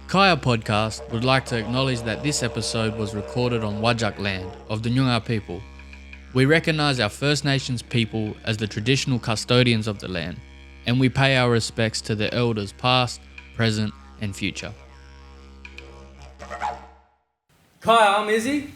Kaya Podcast would like to acknowledge that this episode was recorded on Whadjuk land of the Noongar people. We recognise our First Nations people as the traditional custodians of the land, and we pay our respects to the elders past, present and future. Kaya, I'm Izzy.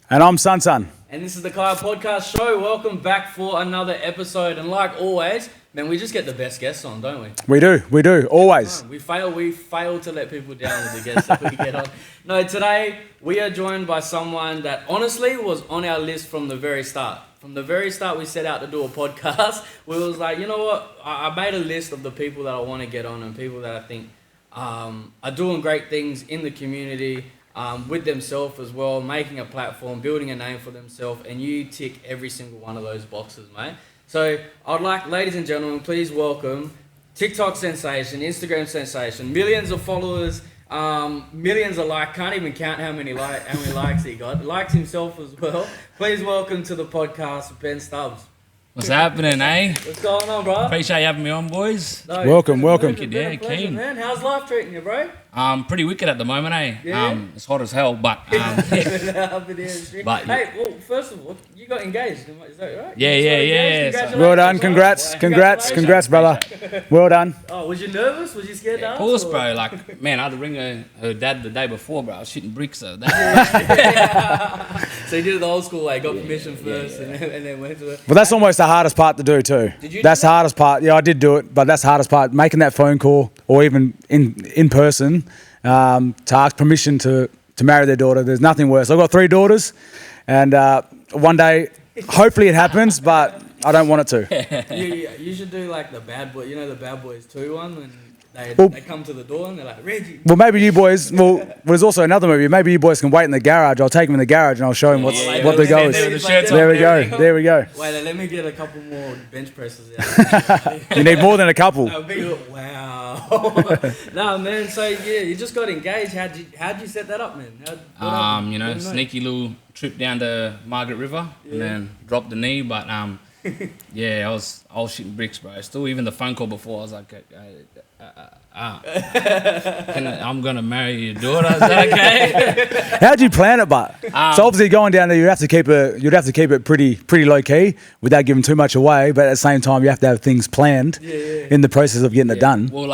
And I'm Sun. And this is the Kaya Podcast Show. Welcome back for another episode. And like always, man, we just get the best guests on, don't we? We do, always. We fail to let people down with the guests that we get on. No, today we are joined by someone that honestly was on our list from the very start. From the very start, we set out to do a podcast. We was like, you know what? I made a list of the people that I want to get on and people that I think are doing great things in the community. With themselves as well, making a platform, building a name for themselves, and you tick every single one of those boxes, mate. So I'd like, ladies and gentlemen, please welcome TikTok sensation, Instagram sensation, millions of followers, millions of likes, can't even count how many likes he got, likes himself as well. Please welcome to the podcast, Ben Stubbs. What's happening, eh? What's going on, bro? Appreciate you having me on, boys. No, welcome. Yeah, keen. Man. How's life treating you, bro? Pretty wicked at the moment, eh? Yeah. It's hot as hell, but But hey, well, first of all, you got engaged, is that right? Yeah. Well done, congrats, brother. Well done. Oh, was you nervous? Was you scared to ask? Of course, bro. Like, man, I had to ring her dad the day before, bro. I was shitting bricks. So So you did it the old school way, got permission first, and then went to it. Well, that's almost the hardest part to do too. Did you? That's the hardest part. Yeah, I did do it, but that's the hardest part. Making that phone call or even in person to ask permission to marry their daughter. There's nothing worse. I've got 3 daughters, and one day, hopefully it happens, but I don't want it to. You should do like the Bad Boy, the Bad Boys 2 one when they come to the door and they're like, Reggie. Well, maybe you boys. Well, there's also another movie. Maybe you boys can wait in the garage. I'll take them in the garage and I'll show them what the goal is. There we go. Wait, let me get a couple more bench presses out. You need more than a couple. Wow. No, man. So yeah, you just got engaged. How'd you set that up, man? Sneaky little trip down to Margaret River and then dropped the knee, but yeah, I was shitting bricks, bro. Still, even the phone call before, I was like, I'm gonna marry your daughter. Is that okay? How'd you plan it, but so obviously going down there, you'd have to keep it pretty low key without giving too much away. But at the same time, you have to have things planned in the process of getting it done. Well,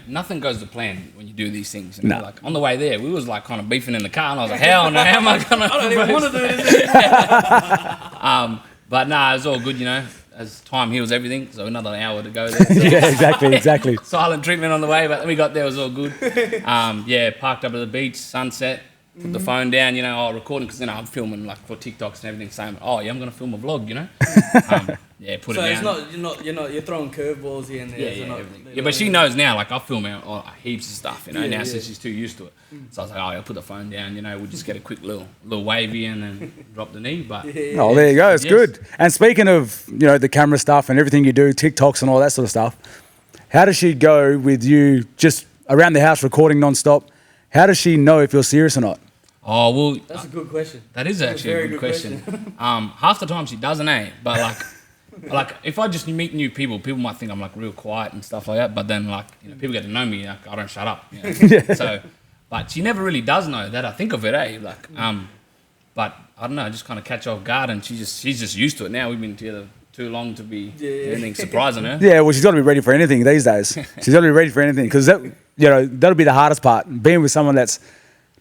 nothing goes to plan when you do these things. No. Like on the way there, we was like kind of beefing in the car, and I was like, hell no, how am I gonna? I don't even want to do this. But nah, it was all good, as time heals everything, so another hour to go there. So Yeah, exactly. Silent treatment on the way, but we got there, it was all good. Parked up at the beach, sunset, put the phone down, recording, because I'm filming like for TikToks and everything, saying, I'm going to film a vlog, put so it down. So you're throwing curveballs here and there. Yeah, but she knows now, like I film out heaps of stuff, now since she's too used to it. So I was like, I'll put the phone down, we'll just get a quick little wavy and then drop the knee. But oh, there you go, it's good. And speaking of, the camera stuff and everything you do, TikToks and all that sort of stuff, how does she go with you just around the house recording non-stop? How does she know if you're serious or not? Oh, well... That's a good question. That is actually a good question. Half the time she doesn't, but like if I just meet new people might think I'm like real quiet and stuff like that, but then people get to know me, I don't shut up. So, but she never really does know that I think of it, but I don't know, I just kind of catch her off guard, and she's just used to it now. We've been together too long to be anything surprising her. Yeah, well, she's got to be ready for anything these days. She's got to be ready for anything, because that'll be the hardest part, being with someone that's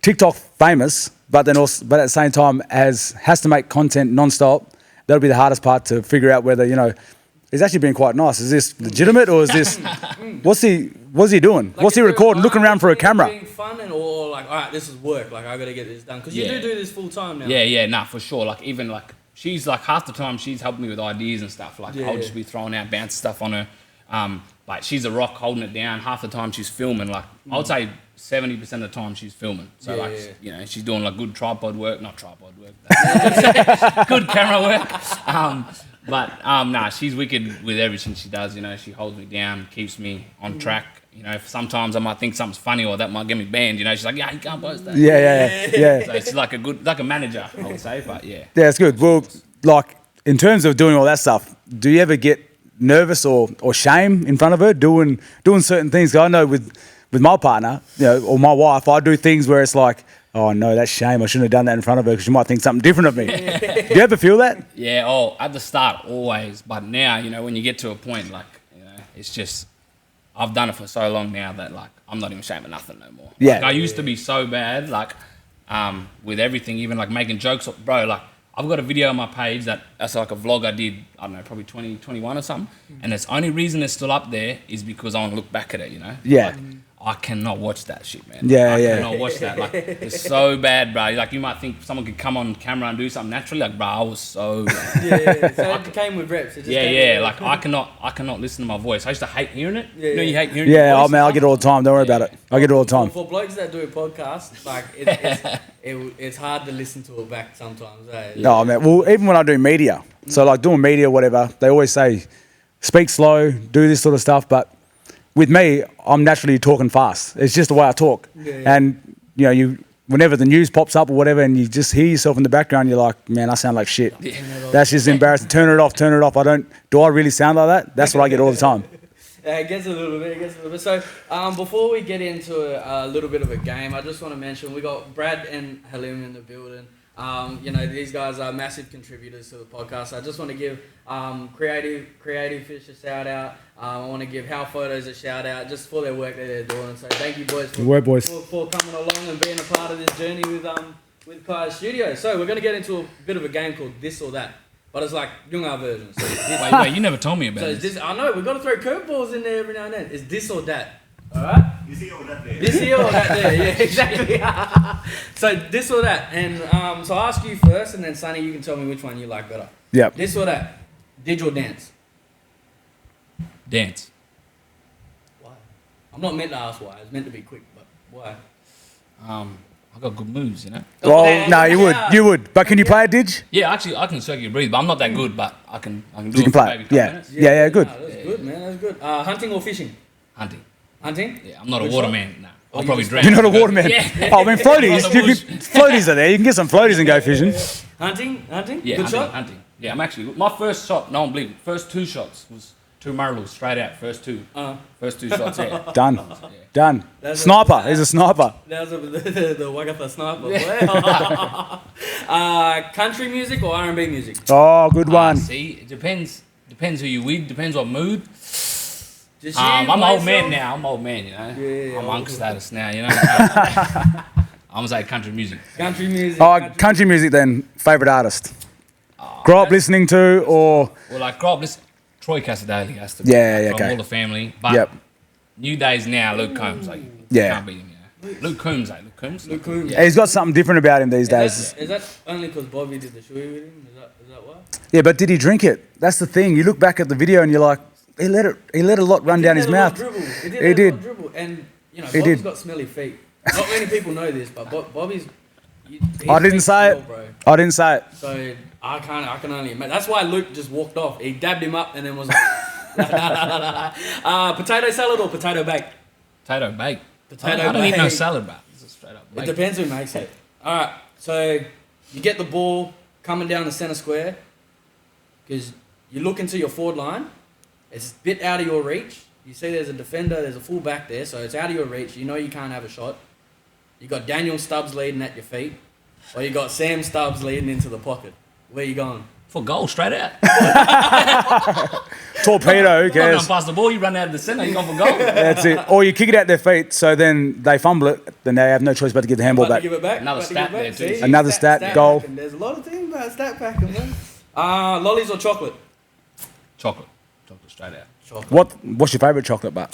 TikTok famous, but at the same time has to make content non-stop. That'll be the hardest part to figure out whether, he's actually being quite nice. Is this legitimate, or is this, what's he doing? Like, what's he recording? Looking around for a camera. Being fun or like, all right, this is work. Like, I got to get this done. Because you do this full time now. Yeah, for sure. Like, even like, she's like, half the time she's helping me with ideas and stuff. Like, I'll just be throwing out bounce stuff on her. Like, she's a rock holding it down. Half the time she's filming. Like, I would say 70% of the time she's filming. So she's doing like good tripod work, not tripod work, good camera work. She's wicked with everything she does. She holds me down, keeps me on track. Sometimes I might think something's funny or that might get me banned. She's like, you can't post that. Yeah. So it's like a manager, I would say. But yeah, it's good. Well, like in terms of doing all that stuff, do you ever get nervous or shame in front of her doing certain things? 'Cause I know with with my partner, or my wife, I do things where it's like, oh no, that's shame. I shouldn't have done that in front of her because she might think something different of me. Do you ever feel that? Yeah. Oh, at the start, always. But now, when you get to a point, like, it's just, I've done it for so long now that, like, I'm not even ashamed of nothing no more. Yeah. Like, I used to be so bad, like, with everything, even like making jokes. Bro, like, I've got a video on my page that's like a vlog I did, I don't know, probably 2021 or something. And the only reason it's still up there is because I want to look back at it, Yeah. Like, I cannot watch that shit, man. Yeah, I yeah. cannot watch that. Like, it's so bad, bro. Like, you might think someone could come on camera and do something naturally. Like, bro, I was so bad. Yeah. So it came with reps. Yeah. Like, I cannot listen to my voice. I used to hate hearing it. Yeah, You hate hearing your Yeah, voice. man, I get it all the time. Don't worry about it. I get it all the time. For blokes that do a podcast, like it's hard to listen to it back sometimes. No, man. Well, even when I do media, so like doing media, whatever, they always say, speak slow, do this sort of stuff. But with me, I'm naturally talking fast. It's just the way I talk. Yeah. And, whenever the news pops up or whatever and you just hear yourself in the background, you're like, man, I sound like shit. That's just embarrassing. Turn it off. Do I really sound like that? That's what I get all the time. It gets a little bit. So before we get into a little bit of a game, I just want to mention we got Brad and Halim in the building. These guys are massive contributors to the podcast. I just want to give Creative Fish a shout out. I want to give How Photos a shout out just for their work that they're doing. So thank you boys for coming along and being a part of this journey with Kai's Studio. So we're going to get into a bit of a game called This or That. But it's like Jungar version. So Wait, you never told me about so this. I know, we've got to throw curveballs in there every now and then. It's this or that. Alright? This here or that there. This here or that there, yeah, exactly. So this or that. And so I'll ask you first, and then Sonny, you can tell me which one you like better. Yep. This or that. Did or dance? Dance. Why? I'm not meant to ask why. It's meant to be quick, but why? I got good moves, Well, no, you would. But can you play it, Didge? Yeah, actually, I can circular breathe, but I'm not that good. But I can do You it can for play maybe it. a couple Yeah. minutes. Yeah, good. No, that's good, man. That's good. Hunting or fishing? Hunting. Hunting? Yeah, I'm not Good a water shot? man. No, I'll you probably just- drown. You're not a waterman. Yeah. Oh, I mean, floaties. On the bush. Floaties are there. You can get some floaties and go fishing. Hunting? Yeah, Good shot? hunting. Yeah, I'm actually my first shot. No one believe it. First two shots was two marlus straight out. First two shots. Yeah. Done. Done. That's Sniper. He's a sniper. That was the Wagatha sniper. Country music or R&B music? Oh, good one. See, it depends. Depends who you with. Depends what mood. Just I'm old myself? man now. I'm old man. Yeah, I'm old uncle status now. I'm gonna say country music. Country music. Oh, country music then. Favourite artist? Grow up listening to or... Well, like grow up listening. Troy Casadale has to be. Yeah, yeah, from okay. all the family. But Yep. new days now, Luke Combs. Like, Yeah. can't beat him. Luke Combs. Luke Combs. Yeah, he's got something different about him these days. Is that only because Bobby did the shoey with him? Is that why? Yeah, but did he drink it? That's the thing. You look back at the video and you're like, he let a lot run down his mouth. He did. Dribble. And Bobby's did. got smelly feet. Not many people know this, but Bobby's. I didn't say it. Bro. I didn't say it. So I can only imagine. That's why Luke just walked off. He dabbed him up and then was like, potato salad or potato bake? Potato bake. Potato I don't eat no bake. salad, bro. It's a straight up It bake. depends who makes it. All right, so you get the ball coming down the centre square because you look into your forward line. It's a bit out of your reach. You see there's a defender, there's a full back there, so it's out of your reach. You know you can't have a shot. You got Daniel Stubbs leading at your feet, or you got Sam Stubbs leading into the pocket. Where you going? For goal, straight out. Torpedo, who I'm not cares? gonna pass the ball. You run out of the centre. You go for goal. That's it. Or you kick it at their feet, so then they fumble it, then they have no choice but to give the handball About to back. give it back. Another About to give stat it back. there too. See? Another stat, goal. packing. There's a lot of things about stat packing, man. Lollies or chocolate? Chocolate. Chocolate straight out. Chocolate. What's your favourite chocolate bar?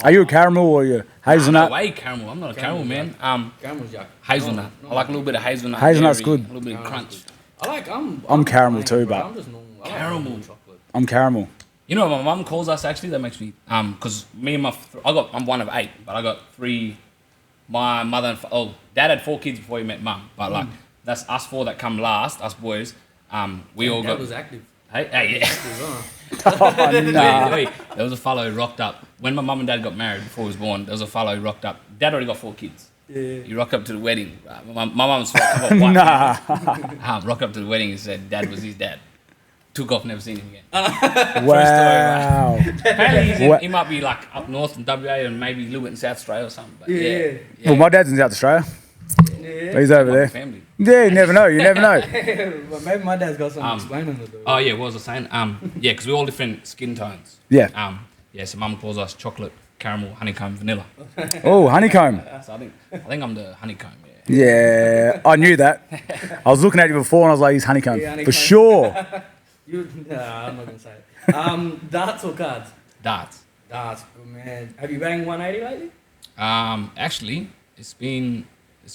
Are you a caramel or you a hazelnut? No way, caramel. I'm not a caramel man. Caramel's yuck. Hazelnut. No. I like a little bit of hazelnut. Hazelnut's dairy, good. A little bit of crunch. I'm caramel plain, too, bro. but- I'm just normal. I like Caramel. normal chocolate. I'm caramel. You know what my mum calls us actually? That makes me because me and my I'm one of 8, but I got 3. My mother and dad had 4 kids before he met mum, but like that's us 4 that come last, us boys. We all Dad got. was active. Hey, yeah. Oh, nah. Wait, there was a fellow who rocked up when my mum and dad got married before he was born. There was a fellow who rocked up. Dad already got 4 kids. Yeah. He rocked up to the wedding. My mum's white. Nah. Rocked up to the wedding and said dad was his dad. took off, never seen him again. Wow. Apparently he might be like up north in WA and maybe a little bit in South Australia or something. But yeah. Well, my dad's in South Australia. Yeah. He's over there. Family. Yeah, you never know. You never know. But maybe my dad's got something explaining to do. Oh yeah, what was I saying? Yeah, because we're all different skin tones. Yeah. So mum calls us chocolate, caramel, honeycomb, vanilla. Oh, honeycomb. So I think I'm the honeycomb. Yeah, I knew that. I was looking at you before and I was like, he's honeycomb. Yeah, honeycomb. For sure. Nah, I'm not gonna say it. Darts or cards? Darts. Darts, good man. Have you banged 180 lately? Actually, it's been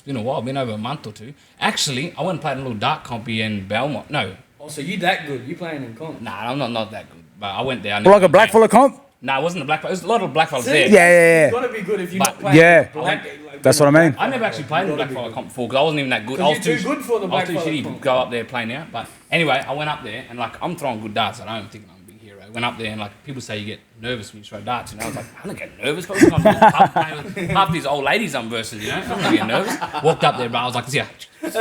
a while. Been over a month or two. Actually, I went and played a little dart compy in Belmont. No. Oh, so you that good? You playing in comp? Nah, I'm not that good. But I went there. Like a black fella comp? Nah, it wasn't a black. It was a lot of black fellas See? there. Yeah. It's gotta be good if you're But- not playing. Yeah. Black, That's what I mean. I never actually played in the black fella comp before because I wasn't even that good. 'Cause I was you're too good for the I was black too fella shitty to comp. go up there playing out. But anyway, I went up there and like I'm throwing good darts at home, thinking I'm a big hero. Went up there and like people say you get nervous when you throw darts, and I was like, I don't get nervous. Half these old ladies I'm versing, I'm not getting nervous. Walked up there, bro. I was like, yeah. There's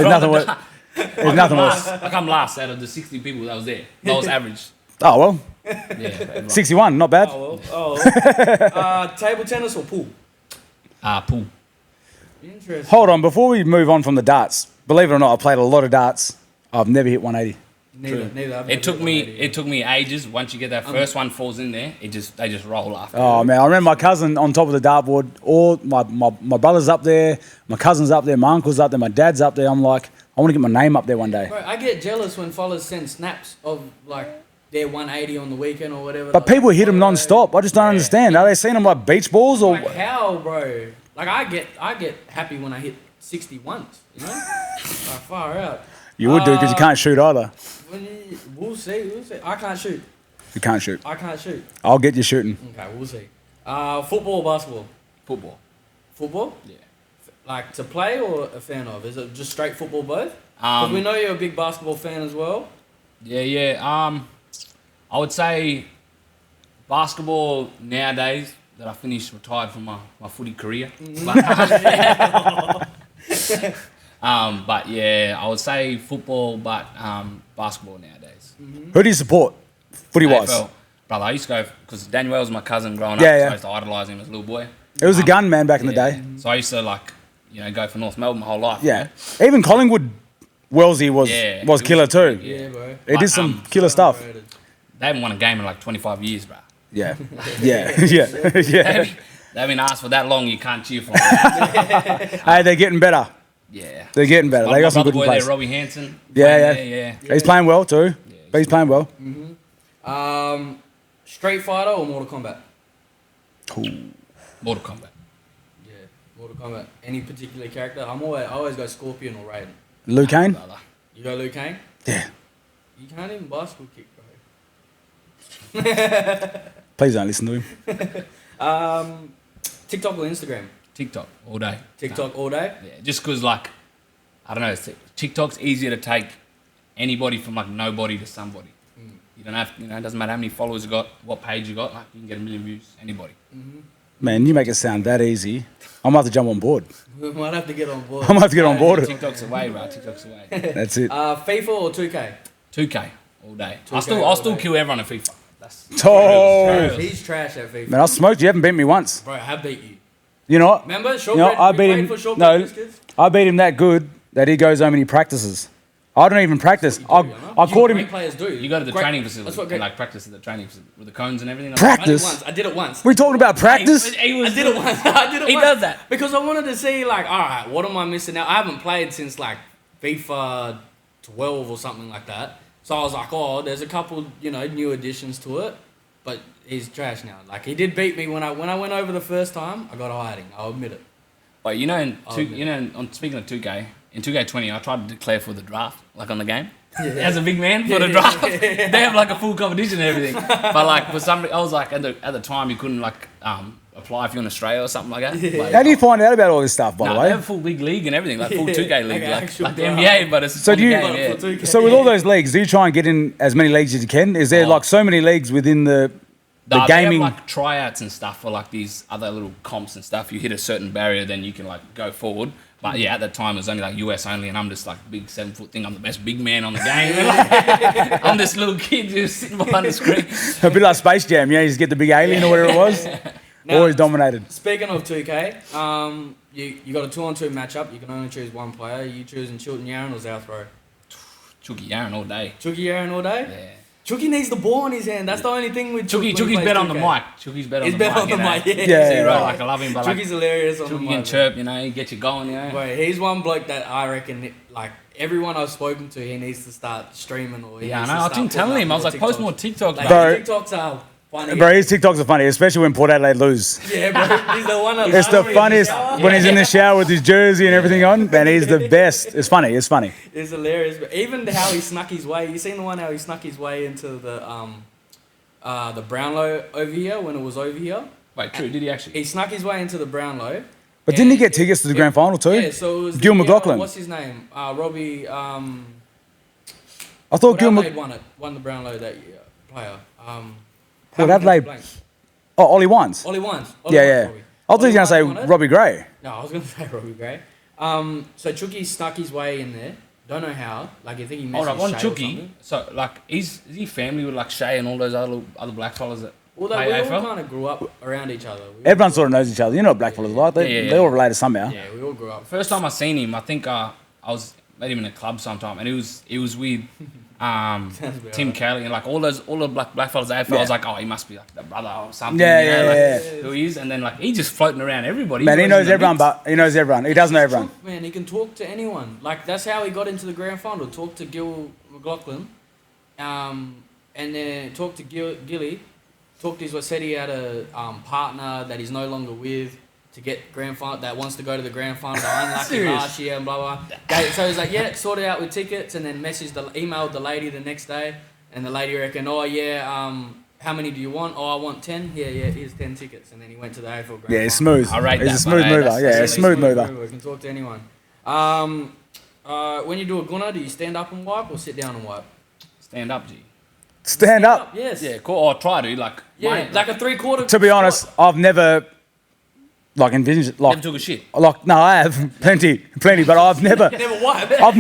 nothing worse. There's nothing worse. I come last out of the 60 people that was there. That was average. Oh, well. Yeah. 61, not bad. Table tennis or pool? Pool. Interesting. Hold on, before we move on from the darts, believe it or not, I played a lot of darts. I've never hit 180. Neither. I've It took never me. hit 180. It took me ages. Once you get that first one falls in there, they just roll after. Oh, man, I remember my cousin on top of the dartboard. All my brother's up there, my cousin's up there, my uncle's up there, my dad's up there. I'm like, I want to get my name up there one day. Bro, I get jealous when fellas send snaps of like their 180 on the weekend or whatever. But people hit them non-stop. I just don't understand. Are they seeing them like beach balls or? Like how, bro? Like I get happy when I hit 60 once. You know, like far out. You would do because you can't shoot either. We'll see. I can't shoot. You can't shoot. I can't shoot. I'll get you shooting. Okay, we'll see. Football or basketball? Football. Football? Yeah. Like to play or a fan of? Is it just straight football both? Because we know you're a big basketball fan as well. Yeah. I would say basketball nowadays that I finished retired from my footy career. But yeah, I would say football, but basketball nowadays. Who do you support, footy-wise? AFL. Brother, I used to go because Daniel was my cousin growing up. Yeah, yeah. So I used to idolise him as a little boy. It was a gun, man, back in the day. So I used to go for North Melbourne my whole life. Yeah. Even Collingwood, Wellesley was killer too. Yeah, bro. He did some killer stuff. They haven't won a game in like 25 years, bro. Yeah. Yeah. They've been asked for that long, you can't cheer for them. Hey, they're getting better. Yeah. They're getting better. They got some good boy players. there, Robbie Hanson. Yeah. He's playing well too. But he's playing well. Street Fighter or Mortal Kombat? Mortal Kombat. Yeah, Mortal Kombat. Any particular character? I always go Scorpion or Raiden. Liu Kane? Brother. You go Liu Kane? Yeah. You can't even bicycle kick, bro. Please don't listen to him. TikTok or Instagram? TikTok all day. TikTok all day? Yeah, just because I don't know, TikTok's easier to take anybody from nobody to somebody. You don't have, it doesn't matter how many followers you got, what page you got, you can get 1 million views, anybody. Man, you make it sound that easy. I'm about to jump on board. We might have to get on board. I'm about to get on board. TikTok's away, bro. TikTok's away. That's it. FIFA or 2K? 2K all day. 2K I'll still kill everyone in FIFA. Oh, He's trash at FIFA. man, I smoked. You haven't beat me once. Bro, I have beat you. You know what? Remember? I beat him. No, I beat him that good that he goes home and he practices. I don't even practice. I caught him. Great players do. You go to the Great- training That's facility what and great. practice at the training facility with the cones and everything. Practice? I did it once. We talking about practice? I did it once. I did it He once. does that. Because I wanted to see, all right, what am I missing out? I haven't played since, FIFA 12 or something like that. So I was like, there's a couple, new additions to it. But he's trash now. He did beat me when I went over the first time. I got hiding. I'll admit it. But on speaking of 2K, in 2K20, I tried to declare for the draft, on the game. As a big man for the draft, they have a full competition and everything. But for some reason, I was at the time you couldn't apply if you're in Australia or something like that. How do you find out about all this stuff, by the They way? have a full big league and everything, full 2K league, actual like the draft. NBA, but it's So on do the you- game, yeah. For 2K. So with all those leagues, do you try and get in as many leagues as you can? Is there so many leagues within the They gaming? have tryouts and stuff for these other little comps and stuff. You hit a certain barrier, then you can go forward. But yeah, at that time it was only like US only, and I'm just like big 7 foot thing. I'm the best big man on the game. I'm this little kid just sitting behind the screen. A bit like Space Jam, you just get the big alien or whatever it was. Now, Always dominated. Speaking of 2K, you got a 2-on-2 matchup. You can only choose one player. You choosing Chilton Yarran or Southrow? Chucky Aaron all day. Chucky Yarran all day? Yeah. Chucky needs the ball in his hand. That's the only thing with Chucky's better on the mic. Chucky's better on He's the better mic. on the mic, yeah. Yeah, See, yeah, right, like I love him, but Chucky's like hilarious on the Chucky mic. can chirp, you know, he get you going, you know. Wait, he's one bloke that I reckon, like, everyone I've spoken to, he needs to start streaming or he Yeah, I needs know. to I start keep telling putting him, I up was like, post more TikToks, Like, Bro. his TikToks are funny. Bro, his TikToks are funny, especially when Port Adelaide lose. Yeah, bro. He's the one that It's the loves funniest his when he's in the shower with his jersey and everything on. Man, he's the best. It's funny. It's funny. It's hilarious. But even how he snuck his way. You seen the one how he snuck his way into the Brownlow over here when it was over here? Wait, true, did he actually? He snuck his way into the Brownlow. But didn't he get tickets to the grand final too? Yeah, so it was Gil the, McLaughlin. what's his name? Robbie. I thought Gil Adelaide McLaughlin. won the Brownlow that year. Player. Port Adelaide. Blank. Oh, Ollie Wines. Ollie Wines. Yeah, yeah. Robbie. I thought he was going to say Ollie Wines won it? Robbie Gray. No, I was going to say Robbie Gray. So Chucky snuck his way in there. Don't know how. Like, I think he messaged Hold up, on Shay or Chucky, something. so like, is he family with like Shay and all those other black fellas that Well, play we all AFL? kind of grew up around each other. Everyone sort of knows each other. You know what blackfellas are like. They all related somehow. Yeah, we all grew up. First time I seen him, I think I was met him in a club sometime, and it was with Tim Kelly and like all the black fellas at AFL. I was like, oh, he must be like the brother or something. Yeah, you know, yeah, like, yeah. Who he is, and then like he's just floating around everybody. Man, he He's knows in the everyone, mix. but he knows everyone. He does know everyone. Man, he can talk to anyone. Like, that's how he got into the grand final. Talked to Gil McLaughlin, and then talked to Gilly. Said he had a partner that he's no longer with to get grand final, that wants to go to the grand final. They're unlucky Serious? last year and blah blah. So he's like, yeah, sorted out with tickets, and then emailed the lady the next day, and the lady reckoned, oh yeah, how many do you want? Oh, I want 10. Yeah, here's 10 tickets, and then he went to the AFL grand Yeah, he's final. smooth. I rate He's that, a smooth but, mover. that's Yeah, really a smooth mover. We can talk to anyone. When you do a gunner, do you stand up and wipe or sit down and wipe? Stand up, G. Stand up. Yes. Yeah, cool. Or try to like. Yeah, mine, like a 3/4. To be honest, I've never like envisioned never like took a shit. no, I have plenty, but I've never. Never wipe. I've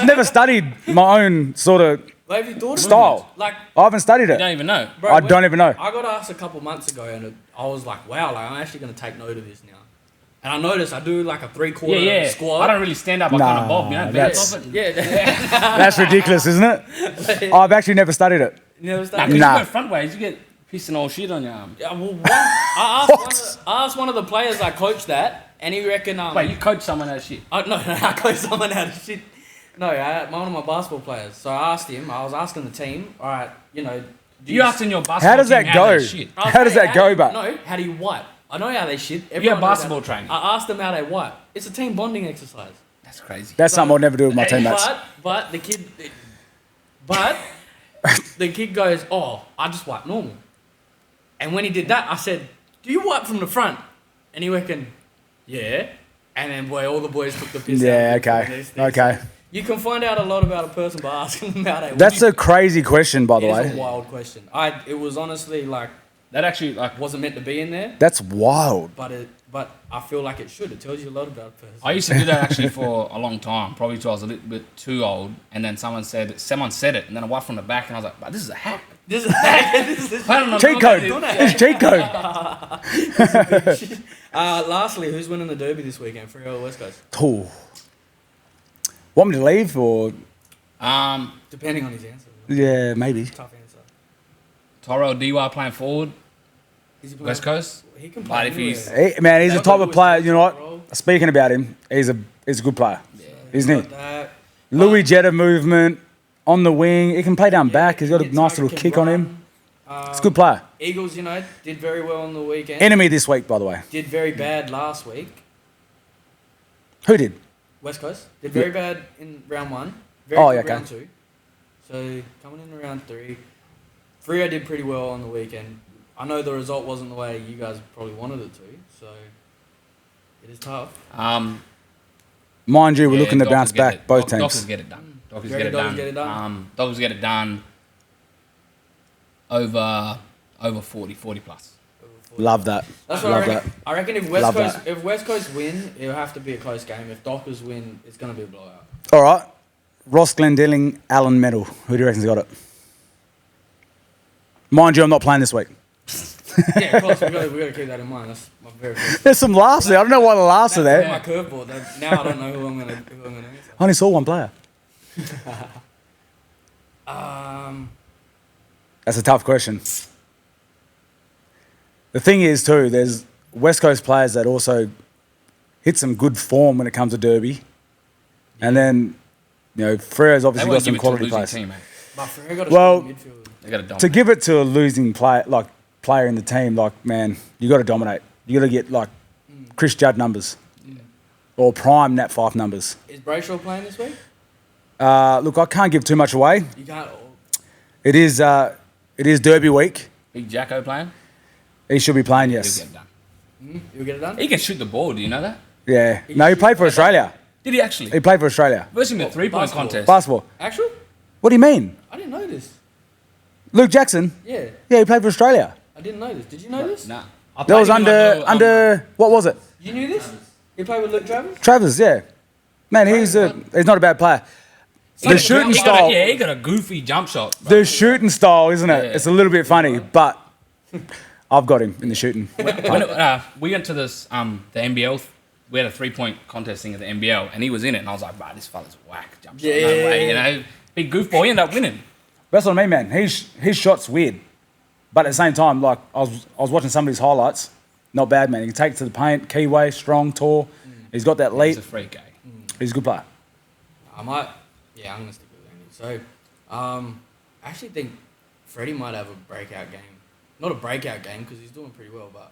never studied my own sort of Like, have you thought of style. it? Like, I haven't studied You it. don't even know. bro, I don't even know. I got asked a couple months ago, and I was like, wow, like I'm actually gonna take note of this now. And I noticed I do like a 3/4 Yeah. squat. I don't really stand up. I Nah, kind of bob, you know. that's- Bounce off it. Yeah. That's ridiculous, isn't it? I've actually never studied it. You never Nah, started. 'cause Nah. you go front ways, you get pissing all shit on your arm. Yeah, well, I asked one of the players I coached that, and he reckoned. Wait, you coach someone that shit? No, I coached someone out of shit. No, one of my basketball players. So I asked him. I was asking the team. All right, do You asking your basketball How does team that go? shit? I was How does like, that go, but No, how do you wipe? I know how they shit. You Everyone have knows basketball how- training. I asked them how they wipe. It's a team bonding exercise. That's crazy. that's something I'll never do with my teammates. But the kid goes, oh, I just wipe normal. And when he did that, I said, do you wipe from the front? And he reckoned, yeah. And then, boy, all the boys took the piss out Yeah, of him. okay. Okay. You can find out a lot about a person by asking them how they wipe. That's a crazy question, by the It is way. a wild question. It was honestly like, That actually, like, wasn't meant to be in there, That's wild. but I feel like it should. It tells you a lot about a person. I used to do that actually for a long time, probably till I was a little bit too old. And then someone said it, and then I wiped from the back, and I was like, but this is a hack. This is I don't know. Cheat code. It's cheat code. lastly, who's winning the Derby this weekend? Freo or West Coast? Ooh. Want me to leave or? Depending on his answer. Yeah, maybe. Tough answer. Toro DY playing forward, Is he playing? West Coast. He can But play if he's- anywhere. Man, he's the type of player. You know Bro. what? Speaking about him, he's a good player, isn't Got he? that. Louis Jetta movement on the wing. He can play down back. He's got a Hits nice hard, little can kick on run. him. It's a good player. Eagles, did very well on the weekend. Enemy this week, by the way. Did very bad last week. Who did? West Coast did very bad in round 1. Very Oh, good yeah, okay. round 2. So coming in round 3, Freo did pretty well on the weekend. I know the result wasn't the way you guys probably wanted it to, so it is tough. Mind you, we're Yeah, looking to Dockers bounce get back, it. both Dockers teams. get it done. Dockers You get it reckon done. Dockers get it done? Dockers get it done. Over 40 plus. Over for. Love that. That's what Love I reckon. that. I reckon if West Coast win, it'll have to be a close game. If Dockers win, it's gonna be a blowout. All right. Ross Glendilling, Allen Medal. Who do you reckon's got it? Mind you, I'm not playing this week. Yeah, of course. We got to keep that in mind. That's my very first. There's some laughs there. I don't know why the laughs are That's there. my curveball. Now I don't know who I'm gonna answer. I only saw one player. That's a tough question. The thing is, too, there's West Coast players that also hit some good form when it comes to Derby. And then, Frere's obviously got some quality players. Team, mate. But Frere got a Well, strong midfield. They got to dominate. To give it to a losing player in the team, man, you got to dominate. You got to get Chris Judd numbers or prime Nat Fife numbers. Is Brayshaw playing this week? Look, I can't give too much away. You can't. It is Derby week. Big Jacko playing? He should be playing, He'll yes. get it done. You'll get it done. He can shoot the ball, do you know that? Yeah. No, he played for Australia. Did he actually? He played for Australia. Versus in the 3-point basketball? contest. Basketball. Actual? What do you mean? I didn't know this. Luke Jackson? Yeah, Yeah, he played for Australia. I didn't know this. Did you know this? Nah. That was under what was it? You knew this? You played with Luke Travers? Travers, yeah. Man, he's not a bad player. The shooting style, he got a goofy jump shot. Bro. the shooting style, isn't it? Yeah. It's a little bit funny, but I've got him in the shooting. We went to this the NBL. We had a 3-point contest thing at the NBL, and he was in it, and I was like, "Bro, this fella's whack jump shot, no way." Big goofball. He ended up winning. That's what I mean, man. His shot's weird, but at the same time, I was watching some of his highlights. Not bad, man. He can take it to the paint, keyway, strong, tall. He's got that leap. He's a freak guy. He's a good player. I'm gonna stick with Andy. So, I actually think Freddie might have a breakout game. Not a breakout game because he's doing pretty well, but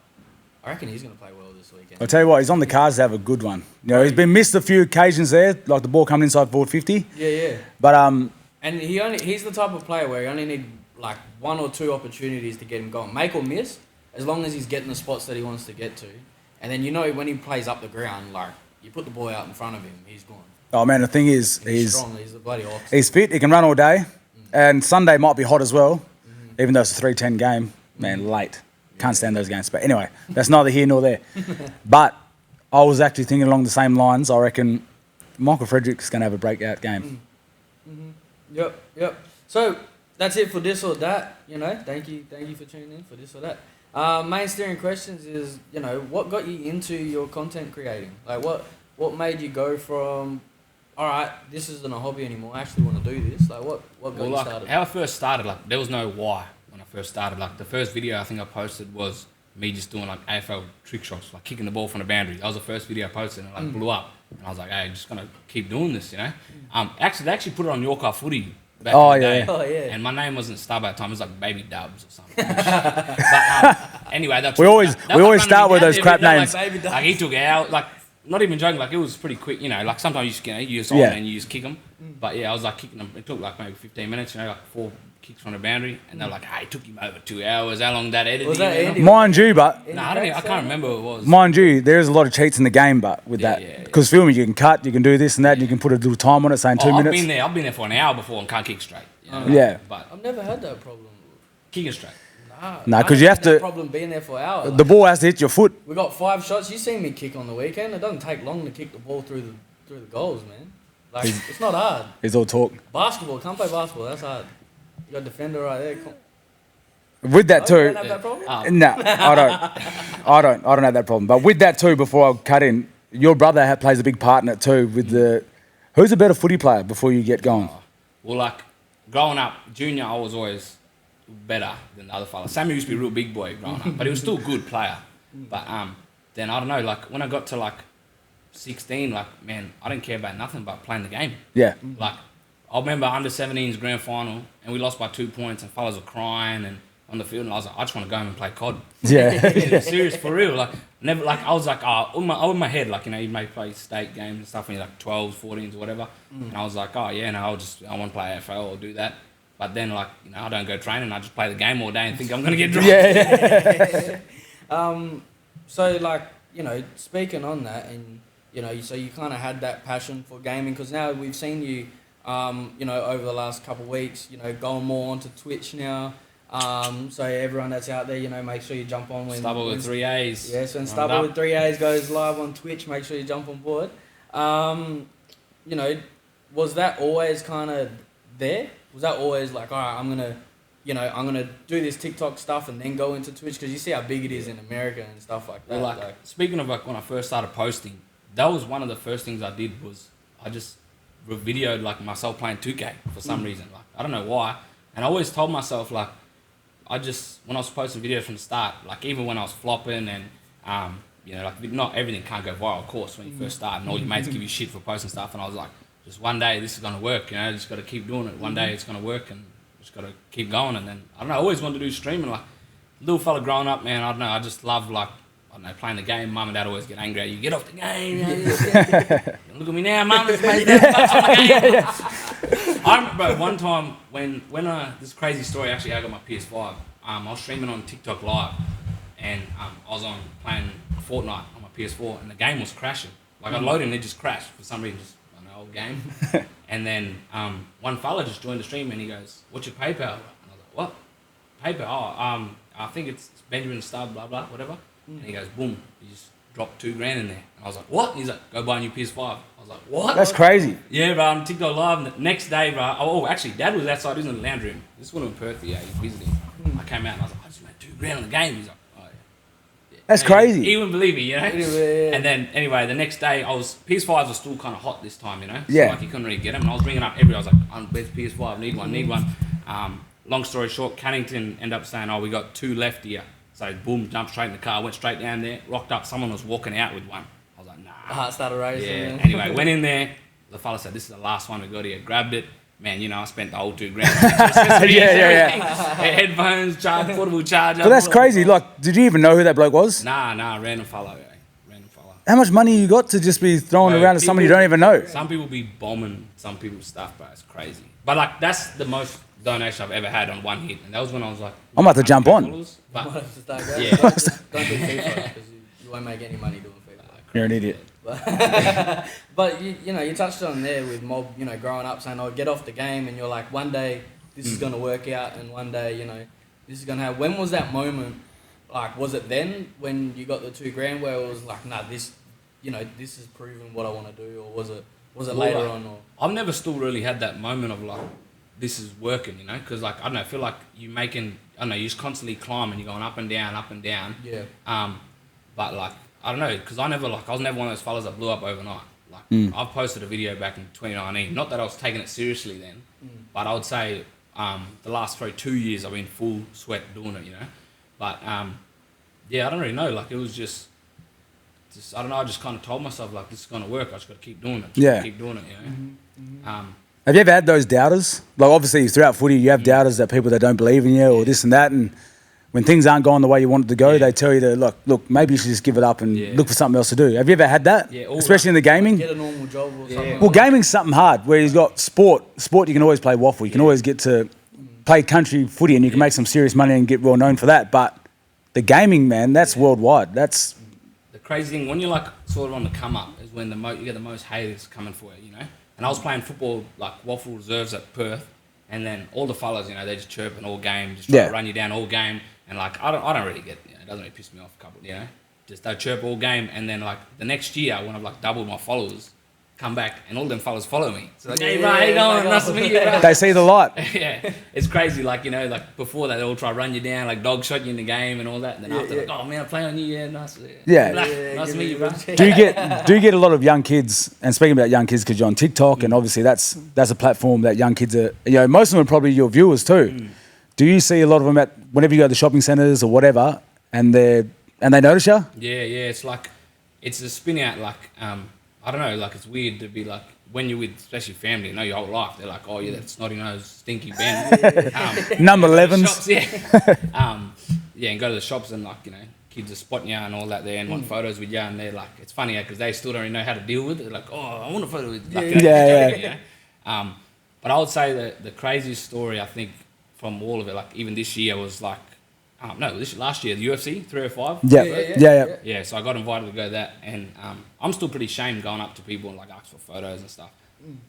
I reckon he's gonna play well this weekend. I'll tell you what, he's on the cards to have a good one. He's been missed a few occasions there, like the ball coming inside forward 50. Yeah. But And he's the type of player where you only need like 1 or 2 opportunities to get him going, make or miss, as long as he's getting the spots that he wants to get to. And then when he plays up the ground, you put the ball out in front of him, he's gone. oh man, the thing is, He's strong. He's a bloody ox. he's fit. He can run all day, and Sunday might be hot as well, even though it's a 3:10 game. Man, late. Can't stand those games. But anyway, that's neither here nor there. But I was actually thinking along the same lines. I reckon Michael Frederick's going to have a breakout game. Yep. So that's it for this or that. Thank you for tuning in for this or that. Main steering questions is, what got you into your content creating? Like, what made you go from, all right, this isn't a hobby anymore, I actually want to do this? Like, what got you started? How I first started, there was no why when I first started. The first video I think I posted was me just doing AFL trick shots, kicking the ball from the boundary. That was the first video I posted, and it blew up. And I was like, hey, I'm just gonna keep doing this, Actually, they actually put it on Your Car Footy back in the day. Oh, yeah. And my name wasn't Stubbs at the time; it was Baby Dubs or something. But anyway, that's We always start with those crap names. Baby he took it out, not even joking. It was pretty quick, sometimes you just on and you just kick them. But yeah, I was kicking them. It took maybe 15 minutes, 4 kicks from the boundary, and they're like, "Hey, it took him over 2 hours. How long that editing?" Was that Andy? Mind you, but No, I can't remember what it was. mind you, there's a lot of cheats in the game, but with Yeah, that, yeah. because filming you can cut, you can do this and that, and you can put a little time on it, saying 2 I've minutes. been there for an hour before and can't kick straight. Yeah. But I've never had that problem. kicking straight. Nah, I 'cause you had have that to- problem being there for hours. The ball has to hit your foot. We got 5 shots. You seen me kick on the weekend. It doesn't take long to kick the ball through the goals, man. It's not hard. It's all talk. Basketball, can't play basketball. That's hard. You got a defender right there. With that You too, don't have that problem? no, I don't have that problem. But with that too, before I cut in, your brother plays a big part in it too. With who's a better footy player before you get going? Well, growing up, junior, I was always better than the other fella. Sammy used to be a real big boy growing up, but he was still a good player. But then I don't know, when I got to 16, man, I didn't care about nothing but playing the game. Yeah. I remember under 17's grand final, and we lost by 2 points, and fellas were crying and on the field, and I was like, I just want to go home and play COD. Yeah. Serious for real. Never. I was in my head, you may play state games and stuff when you're 12s, 14s, or whatever. And I was like, oh yeah, no, I want to play AFL or do that. But then I don't go training. I just play the game all day and think I'm gonna get drunk. Yeah. So speaking on that, and so you kind of had that passion for gaming, because now we've seen you, over the last couple of weeks, going more onto Twitch now. So everyone that's out there, make sure you jump on when Stubble with 3 A's. Yes, when Stubble with 3 A's goes live on Twitch, make sure you jump on board. Was that always kind of there? Was that always like, all right, I'm gonna do this TikTok stuff and then go into Twitch? Because you see how big it is in America and stuff like that. Well, speaking of when I first started posting, that was one of the first things I did was I just videoed myself playing 2K for some reason. I don't know why. And I always told myself when I was posting videos from the start, even when I was flopping and not everything can't go viral, of course, when you first start and all your mates give you shit for posting stuff, and I was like, just one day this is gonna work, just gotta keep doing it. One day it's gonna work and just gotta keep going. And then I don't know, I always wanted to do streaming. Little fella growing up, man, I don't know, I just love playing the game. Mum and dad always get angry at you. Get off the game. Look at me now, mum. It's made $1,000 on the game. I remember one time when this crazy story, actually I got my PS5. I was streaming on TikTok Live and I was on playing Fortnite on my PS4 and the game was crashing. I loaded and it just crashed for some reason, just an old game. And then one fella just joined the stream and he goes, "What's your PayPal?" And I was like, "What? PayPal? Oh, I think it's Benjamin Stubbs, blah blah, whatever." And he goes, boom, he just dropped $2,000 in there. And I was like, what? And he's like, go buy a new PS5. I was like, what? That's crazy. Yeah, bro, I'm TikTok Live. And the next day, bro, actually, Dad was outside, he was in the lounge room. This one in Perth, he's visiting. I came out and I was like, I just made $2,000 on the game. He's like, oh, yeah. That's crazy. He wouldn't believe me, And then, anyway, the next day, PS5s were still kind of hot this time, Yeah. So, he couldn't really get them. And I was ringing up I was like, where's PS5? Need one. Long story short, Cannington ended up saying, we got 2 left here. So boom, jumped straight in the car, went straight down there, rocked up. Someone was walking out with one. I was like, nah. Heart started racing. Yeah. Anyway, went in there. The fella said, this is the last one we got here. Grabbed it. Man, I spent the whole $2,000. Yeah. Headphones, portable charger. But that's crazy. Did you even know who that bloke was? Nah, random fella. How much money you got to just be throwing around to somebody you don't even know? Some people be bombing some people's stuff, bro. It's crazy. But that's the most donation I've ever had on one hit, and that was when I was like, I'm about to jump on. But, Yeah. Don't do FIFA because you won't make any money doing FIFA. You're an idiot. But you touched on there with Mob, growing up saying, get off the game, and you're like, one day this is gonna work out, and one day, this is gonna happen. When was that moment? Was it then when you got the $2,000 where it was like, nah, this is proving what I want to do, or was it later on? Or I've never still really had that moment of this is working, because I don't know, I feel like you're making, I don't know, you're just constantly climbing, you're going up and down. Yeah. But I don't know, because I was never one of those fellas that blew up overnight. I've posted a video back in 2019, not that I was taking it seriously then, but I would say the last 2 years I've been full sweat doing it, But yeah, I don't really know. It was just I don't know. I just kind of told myself this is gonna work. I just gotta keep doing it. Keep doing it. Have you ever had those doubters? Obviously throughout footy, you have doubters that people that don't believe in you or this and that, and when things aren't going the way you want it to go, they tell you to look, maybe you should just give it up and look for something else to do. Have you ever had that? Yeah, especially in the gaming. Get a normal job or something. Well, gaming's something hard. Where you've got sport you can always play waffle. You can always get to play country footy, and you can make some serious money and get well known for that. But the gaming, man, that's worldwide. That's the crazy thing when you're sort of on the come up is when you get the most haters coming for you, And I was playing football waffle reserves at Perth, and then all the fellas, they just chirping all game, just trying to run you down all game, and I don't really get, it doesn't really piss me off a couple, just they chirp all game, and then the next year when I've doubled my followers, come back and all them fellas follow me. So hey bro, how you going? Nice to meet you, bro. they see the light. Yeah, it's crazy. Before that, they all try to run you down, dog shot you in the game and all that. And then after, oh man, I'm playing on you. Yeah, nice. Nice to meet you, bro. Do you get a lot of young kids? And speaking about young kids, because you're on TikTok, and obviously that's a platform that young kids are. Most of them are probably your viewers too. Do you see a lot of them whenever you go to the shopping centres or whatever, and they notice you? Yeah. It's a spin out. I don't know, it's weird to be when you're with, especially family, your whole life, they're oh yeah, that snotty nose, stinky Ben. Number 11s. And go to the shops and kids are spotting you and all that there and want photos with you, and they're it's funny because they still don't really know how to deal with it. They're oh, I want a photo with you. But I would say that the craziest story I think from all of it, even this year was last year, the UFC 305. Yeah. So I got invited to go to that, and I'm still pretty ashamed going up to people and ask for photos and stuff.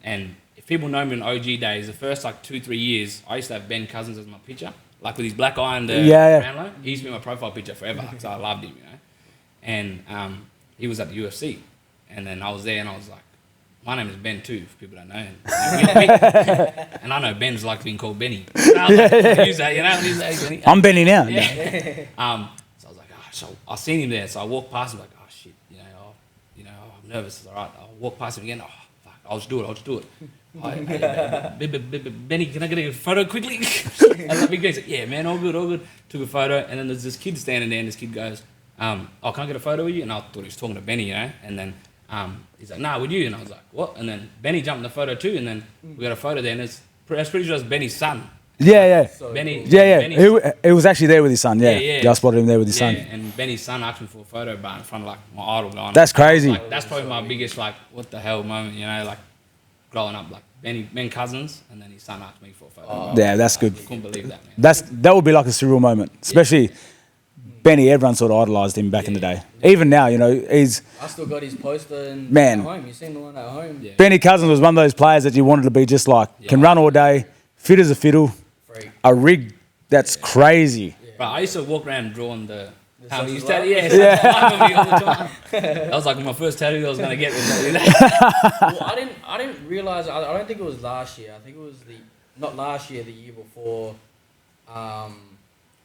And if people know me in OG days, the first 2-3 years, I used to have Ben Cousins as my picture. like with his black eye and the Yeah. Brownlow. He used to be my profile picture forever, so I loved him, you know. And he was at the UFC, and then I was there, and I was like, my name is Ben too, if people don't know. And I know Ben's like being called Benny. So I was like, use that, you know. Use that, Benny. I'm Benny now. Yeah. So I was like, so I seen him there, so I walked past him like, oh shit, I'm nervous. It's all right. I'll walk past him again. Oh fuck, I'll just do it. Benny, can I get a photo quickly? And like, he's like, yeah, man, all good. Took a photo, and then there's this kid standing there, and this kid goes, can I get a photo with you? And I thought he was talking to Benny, you know, and then he's like, nah, with you. And I was like, what? And then Benny jumped in the photo too, and then we got a photo there, and that's pretty sure it's Benny's son. Yeah. So Benny, cool. Yeah. Benny's, He was actually there with his son. Yeah. Yeah. I spotted him there with his yeah, son. and Benny's son asked me for a photo, but in front of like my idol going. That's crazy. Like, that's probably my biggest like, what the hell moment, you know, like growing up, like Ben Cousins, and then his son asked me for a photo. Yeah, that's good. I couldn't believe that, man. That would be like a surreal moment, especially Benny. Everyone sort of idolised him back in the day. Even now, you know, he's I still got his poster at home. You seen the one at home? Yeah. Benny Cousins was one of those players that you wanted to be just like, can run all day, fit as a fiddle, Freak. a rig that's crazy. Bro, I used to walk around drawing the sausage tattoo. roll? That was like my first tattoo I was gonna get. Well, I didn't realize. I don't think it was last year. I think it was not last year, the year before.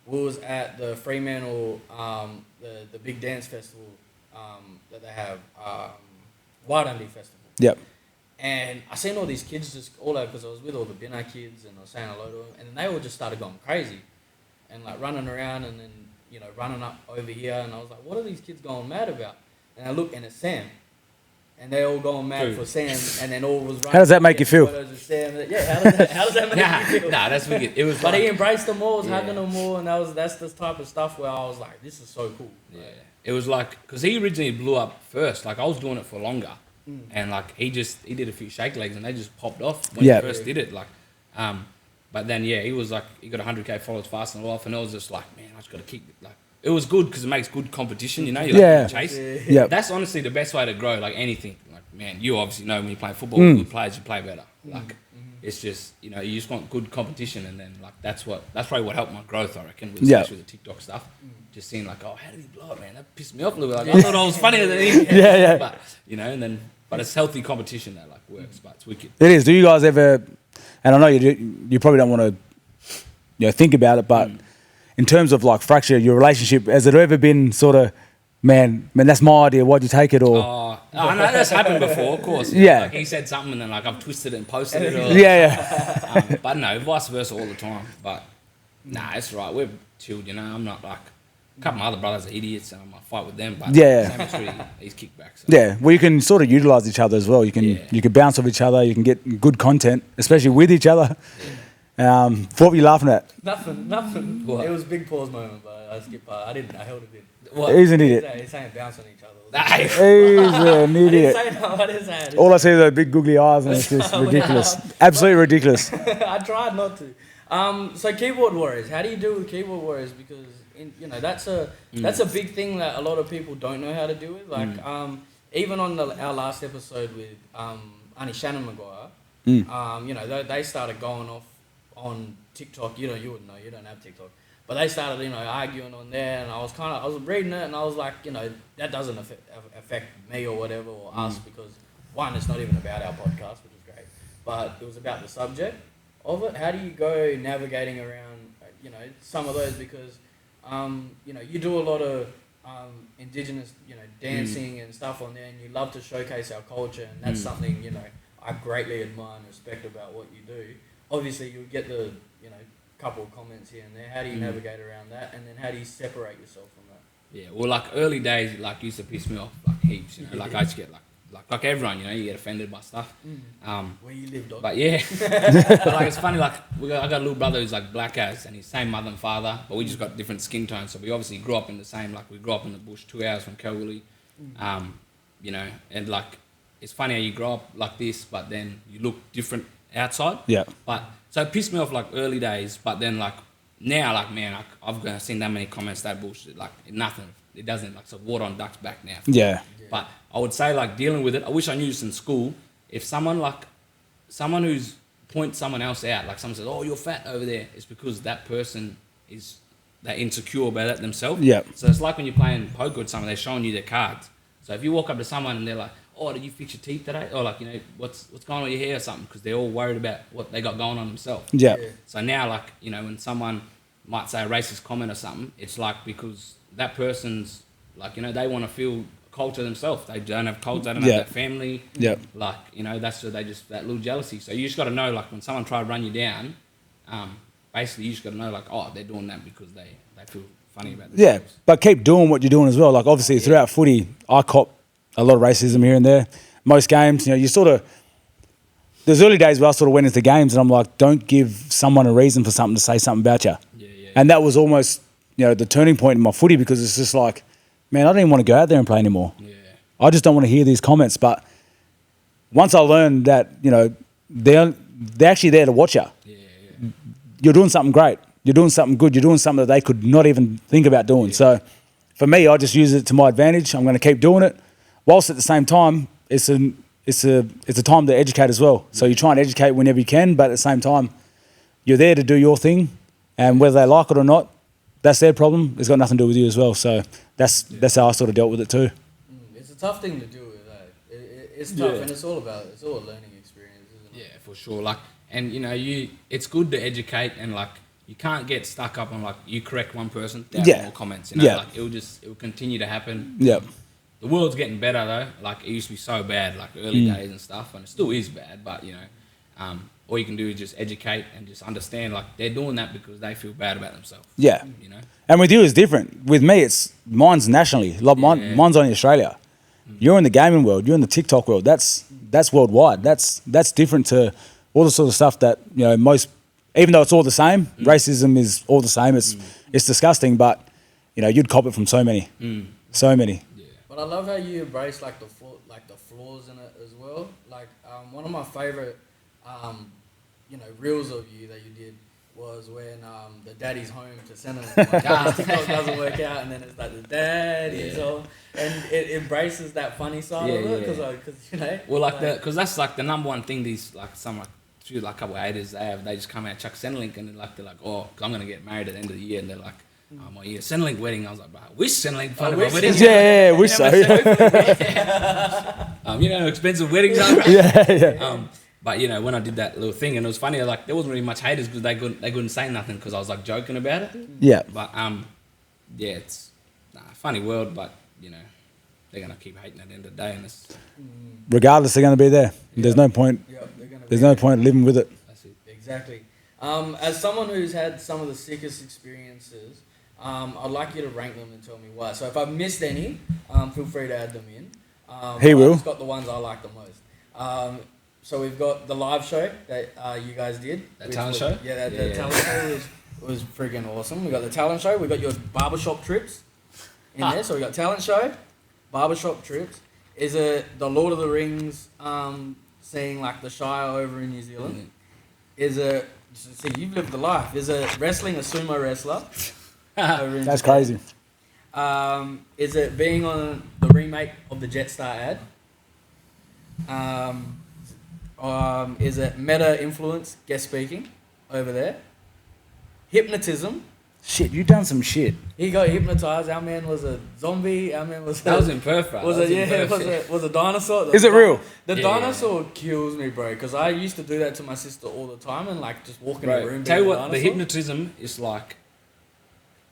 We was at the Fremantle, the big dance festival that they have, Wild Dundee Festival. Yep. And I seen all these kids just all over, because I was with all the Binner kids and I was saying hello to them, and then they all just started going crazy and like running around and then, you know, running up over here, and I was like, what are these kids going mad about? And I look, and it's Sam. And they all going mad for Sam, and then all was running. How does that make you feel? Photos of Sam. Yeah, how does that make you feel? Nah, that's wicked. It was But like, he embraced them all, was hugging them all, and that's the type of stuff where I was like, this is so cool. yeah, it was like, because he originally blew up first. Like I was doing it for longer, and like he did a few shake legs, and they just popped off when he first did it. Like, but then he was like, he got 100K followers fast and all off, and it was just like, man, I just got to keep it. Like, it was good because it makes good competition, you know. You like chase. Yeah. That's honestly the best way to grow. Like anything. Like, man, you obviously know when you play football, good players, you play better. Like, it's just, you know, you just want good competition, and then like that's probably what helped my growth, I reckon, especially with the TikTok stuff. Just seeing like, oh, how did he blow it, man? That pissed me off a little bit. Like, I thought I was funnier than he. Yeah. But you know, and then it's healthy competition that like works, but it's wicked. It is. Do you guys ever? And I know you probably don't want to, think about it, but in terms of like fracture your relationship, has it ever been sort of, man, that's my idea. Why'd you take it? Or I know that's happened before, of course. Yeah. Like he said something, and then like I've twisted it and posted it. Or, but no, vice versa all the time. But nah, it's right. We're chilled, you know. I'm not like a couple of my other brothers are idiots, and I might fight with them. But Sam is really, he's kickbacks. So. Yeah, well, you can sort of utilize each other as well. You can bounce off each other. You can get good content, especially with each other. What were you laughing at? Nothing. What? It was Big Paul's moment, but I skipped part. I held it in. What? He's an idiot. He's saying bounce on each other. He's an idiot. I didn't say no. I didn't say it. All I see are those big googly eyes, and it's just ridiculous. Absolutely ridiculous. I tried not to. So keyboard warriors. How do you deal with keyboard warriors? Because that's a big thing that a lot of people don't know how to deal with. Like even on our last episode with Auntie Shannon Maguire, they started going off on TikTok. You wouldn't know. You don't have TikTok. But they started, arguing on there, and I was reading it, and I was like, that doesn't affect me or whatever, or us, because one, it's not even about our podcast, which is great, but it was about the subject of it. How do you go navigating around, some of those, because, you do a lot of Indigenous, dancing and stuff on there, and you love to showcase our culture, and that's something, I greatly admire and respect about what you do. Obviously, you'll get the, couple of comments here and there. How do you navigate around that, and then how do you separate yourself from that? Yeah, well, like early days, like used to piss me off like heaps. Like I just get like everyone, you get offended by stuff. Where you live, dog. But yeah, but, like it's funny. Like I got a little brother who's like black as, and he's same mother and father, but we just got different skin tones. So we obviously grew up in the same. Like we grew up in the bush, 2 hours from Kalgoorlie. And like it's funny how you grow up like this, but then you look different outside. Yeah. But so it pissed me off like early days, but then like now, like man, I've seen that many comments that bullshit. Like nothing, it doesn't like so water on duck's back now. Yeah. But I would say like dealing with it. I wish I knew this in school. If someone who's points someone else out, like someone says, "Oh, you're fat over there," it's because that person is they're insecure about it themselves. Yeah. So it's like when you're playing poker with someone, they're showing you their cards. So if you walk up to someone and they're like, "Oh, did you fix your teeth today?" Or like, what's going on with your hair or something, because they're all worried about what they got going on themselves. Yeah. So now, like, when someone might say a racist comment or something, it's like because that person's like, they want to feel culture themselves. They don't have culture, they don't have that family. Yeah. Like, that's where that little jealousy. So you just got to know, like, when someone try to run you down, basically you just got to know, like, oh, they're doing that because they feel funny about themselves. Yeah, but keep doing what you're doing as well. Like, obviously, throughout footy, I cop a lot of racism here and there. Most games, you sort of... There's early days where I sort of went into games and I'm like, don't give someone a reason for something to say something about you. And that was almost, the turning point in my footy, because it's just like, man, I don't even want to go out there and play anymore. Yeah. I just don't want to hear these comments. But once I learned that, they're actually there to watch you. You're doing something great. You're doing something good. You're doing something that they could not even think about doing. So for me, I just use it to my advantage. I'm going to keep doing it, whilst at the same time, it's a time to educate as well. So you try and educate whenever you can, but at the same time, you're there to do your thing, and whether they like it or not, that's their problem. It's got nothing to do with you as well. So that's how I sort of dealt with it too. It's a tough thing to do with. It's tough, and it's all a learning experience, isn't it? Yeah, for sure. Like, and it's good to educate, and like, you can't get stuck up on like, you correct one person, more comments. Like it will continue to happen. Yeah. The world's getting better though. Like, it used to be so bad, like early days and stuff, and it still is bad. But all you can do is just educate and just understand, like, they're doing that because they feel bad about themselves. Yeah. And with you, it's different. With me, mine's nationally. Like mine's only Australia. You're in the gaming world. You're in the TikTok world. That's worldwide. That's different to all the sort of stuff that most. Even though it's all the same, racism is all the same. It's disgusting, but you'd cop it from so many, so many. Yeah. But I love how you embrace like the flaws in it as well. Like one of my favorite, reels of you that you did was when the daddy's home to sentiment. Like, TikTok doesn't work out, and then it's like the daddy's home, and it embraces that funny side of it because Well, because that's like the number one thing. These like a couple of haters they just come out chuck Centrelink, and they're like, oh, cause I'm gonna get married at the end of the year, and they're like, my Centrelink wedding. I was like, bro, I wish Centrelink funded my wedding. Yeah, wish so. Expensive weddings are. Yeah. But when I did that little thing, and it was funny, like there wasn't really much haters because they couldn't say nothing because I was like joking about it. Yeah. But it's a funny world, but they're gonna keep hating at the end of the day, and it's Regardless, they're going to be there. There's no point. There's no point living with it. that's it. Exactly. As someone who's had some of the sickest experiences, I'd like you to rank them and tell me why. So if I've missed any, feel free to add them in. He will. I've just got the ones I like the most. So we've got the live show that you guys did. That talent show? Yeah, the talent show was freaking awesome. We got the talent show. We got your barbershop trips in there. So we got talent show, barbershop trips. Is it the Lord of the Rings, seeing like the Shire over in New Zealand? Is it, see, you've lived the life. Is it wrestling a sumo wrestler? Over in That's Japan? crazy. Is it being on the remake of the Jetstar ad? Is it meta influence guest speaking over there? Hypnotism. Shit, you done some shit. He got hypnotized. Our man was a zombie. Our man was. That was in Perth, bro. Was a dinosaur. Is it real? The dinosaur kills me, bro. Because I used to do that to my sister all the time, and like just walk in the room. Tell you being a what, the dinosaur. hypnotism is like.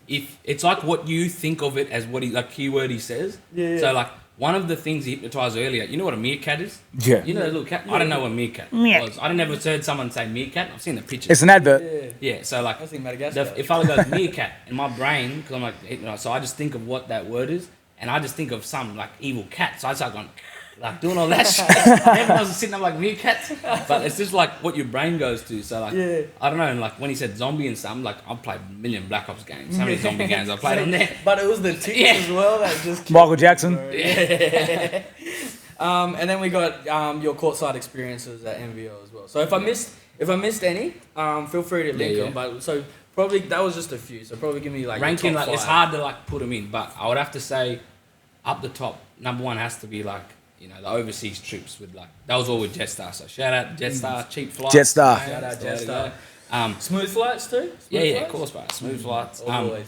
If it's like what you think of it as what he like keyword he says. Yeah. So like one of the things he hypnotized earlier. You know what a meerkat is? Yeah. You know the little cat. I don't know what a meerkat was. I never heard someone say meerkat. I've seen the pictures. It's an advert. Yeah. So like. I think Madagascar. If I goes meerkat in my brain, because I'm like, so I just think of what that word is, and I just think of some like evil cat. So I start going, like doing all that shit. Everyone's sitting up like meerkats, but it's just like what your brain goes to. So like, I don't know. And like when he said zombie and something, like I've played a million Black Ops games. How many zombie games I've played on there? But it was the ticks as well that just. Michael Jackson. Yeah. And then we got your courtside experiences at MVO as well. So if I missed any, feel free to link them. But so probably that was just a few. So probably give me like ranking. your top Like it's five. hard to like put them in, but I would have to say, up the top, number one has to be like the overseas trips with like that was all with Jetstar. So shout out Jetstar, cheap flights. Jetstar. Shout out Jetstar. Smooth flights too? Yeah, of course, bro. Smooth flights. Always.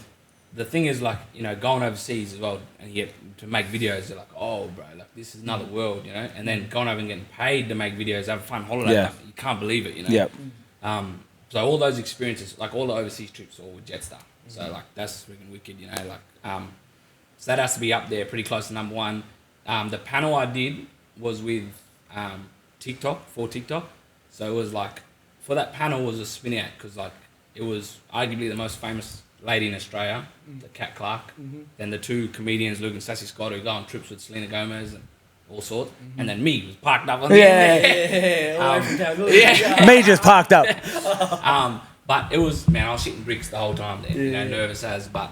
The thing is, like, you know, going overseas as well, and you get to make videos, they're like, oh, bro, like, this is another world, you know? And then going over and getting paid to make videos, have a fun holiday, Yeah. like, you can't believe it, you know? Yep. So all those experiences, like, all the overseas trips are all with Jetstar. So, like, that's freaking wicked, you know? Like, so that has to be up there, pretty close to number one. The panel I did was with TikTok, for TikTok. So it was like, for that panel was a spin out, because, like, it was arguably the most famous lady in Australia, the Cat Clark. Then the two comedians, Luke and Sassy Scott, who go on trips with Selena Gomez and all sorts. And then me was parked up on the Yeah. Me just parked up. But it was, man, I was shitting bricks the whole time then, you know, nervous as, but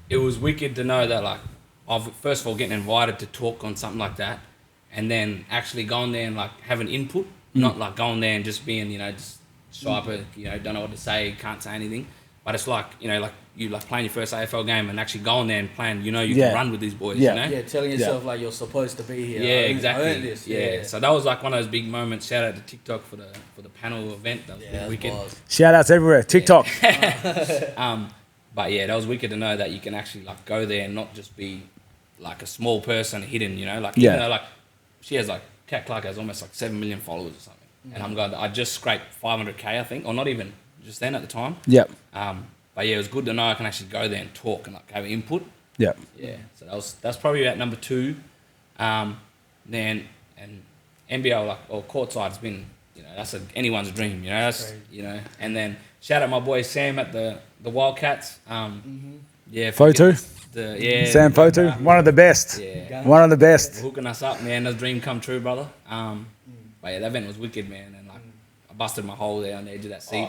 it was wicked to know that, like, I've first of all getting invited to talk on something like that, and then actually going there and, like, having input, not like going there and just being, you know, just shy, you know, don't know what to say, can't say anything. But it's like, you know, like you like playing your first AFL game and actually going there and playing, you know, you can run with these boys, you know? Yeah, telling yourself like you're supposed to be here. Yeah, exactly. I earned this. Yeah. So that was like one of those big moments. Shout out to TikTok for the panel event. That was really wicked. Shout outs everywhere. TikTok. But yeah, that was wicked to know that you can actually like go there and not just be like a small person hidden, you know? Like, even though like she has like, Kat Clark has almost like 7 million followers or something. And I'm going, I just scraped 500K, I think, or not even just then at the time. Yep. But yeah, it was good to know I can actually go there and talk and like have input. Yep. Yeah. So that's probably at number 2. Then and NBL like or courtside's been, you know, that's anyone's dream, you know. That's you know. And then shout out my boy Sam at the Wildcats. Yeah. Fotu. Sam Fotu, one of the best. Yeah. One of the best. Hooking us up, man. That's a dream come true, brother. But yeah, that event was wicked, man. And like I busted my hole there on the edge of that seat.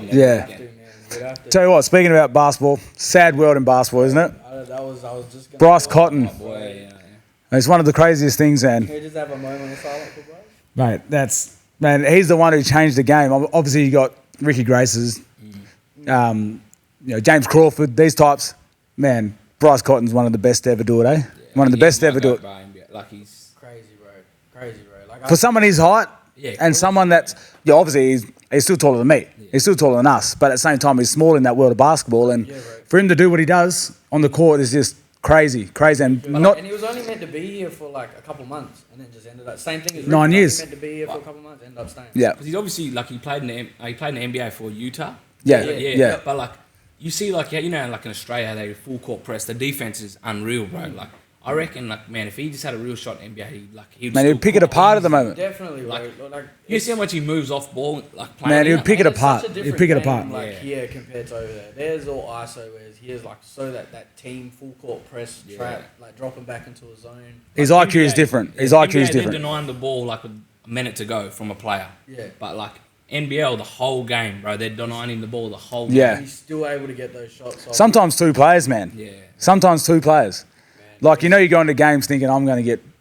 Tell you what, speaking about basketball, sad world in basketball, isn't it? I was just gonna Bryce Cotton. Oh, boy, yeah. It's one of the craziest things, man. Can we just have a moment of silence for Bryce? Mate, he's the one who changed the game. Obviously, you got Ricky Graces, you know, James Crawford, these types. Man, Bryce Cotton's one of the best to ever do it, eh? One of the best to ever do it. Like he's crazy, bro. Like For someone his height, Yeah, and someone that's, yeah, obviously he's still taller than me. Yeah. He's still taller than us, but at the same time, he's small in that world of basketball. And for him to do what he does on the court is just crazy. And and he was only meant to be here for like a couple months, and then just ended up same thing as 9 years. Meant to be here for a couple months, ended up staying. Yeah, because he's obviously like he played in the NBA for Utah. Yeah. But like you see, like you know, like in Australia, they full court press. The defense is unreal, bro. Like I reckon, like man, if he just had a real shot in NBA, he'd pick it apart at the moment. Definitely, like like you see how much he moves off ball, like playing. Man, he'd pick it apart. He'd pick it apart. Like here compared to over there, there's all ISO, whereas here's like so that team full court press trap, like dropping back into a zone. His IQ is different. His IQ is different. They're denying the ball like with a minute to go from a player. Yeah, but like NBL, the whole game, bro, they're denying him the ball the whole game. Yeah, he's still able to get those shots off. Sometimes 2 players, man. Yeah, sometimes 2 players. Like, you know, you go into games thinking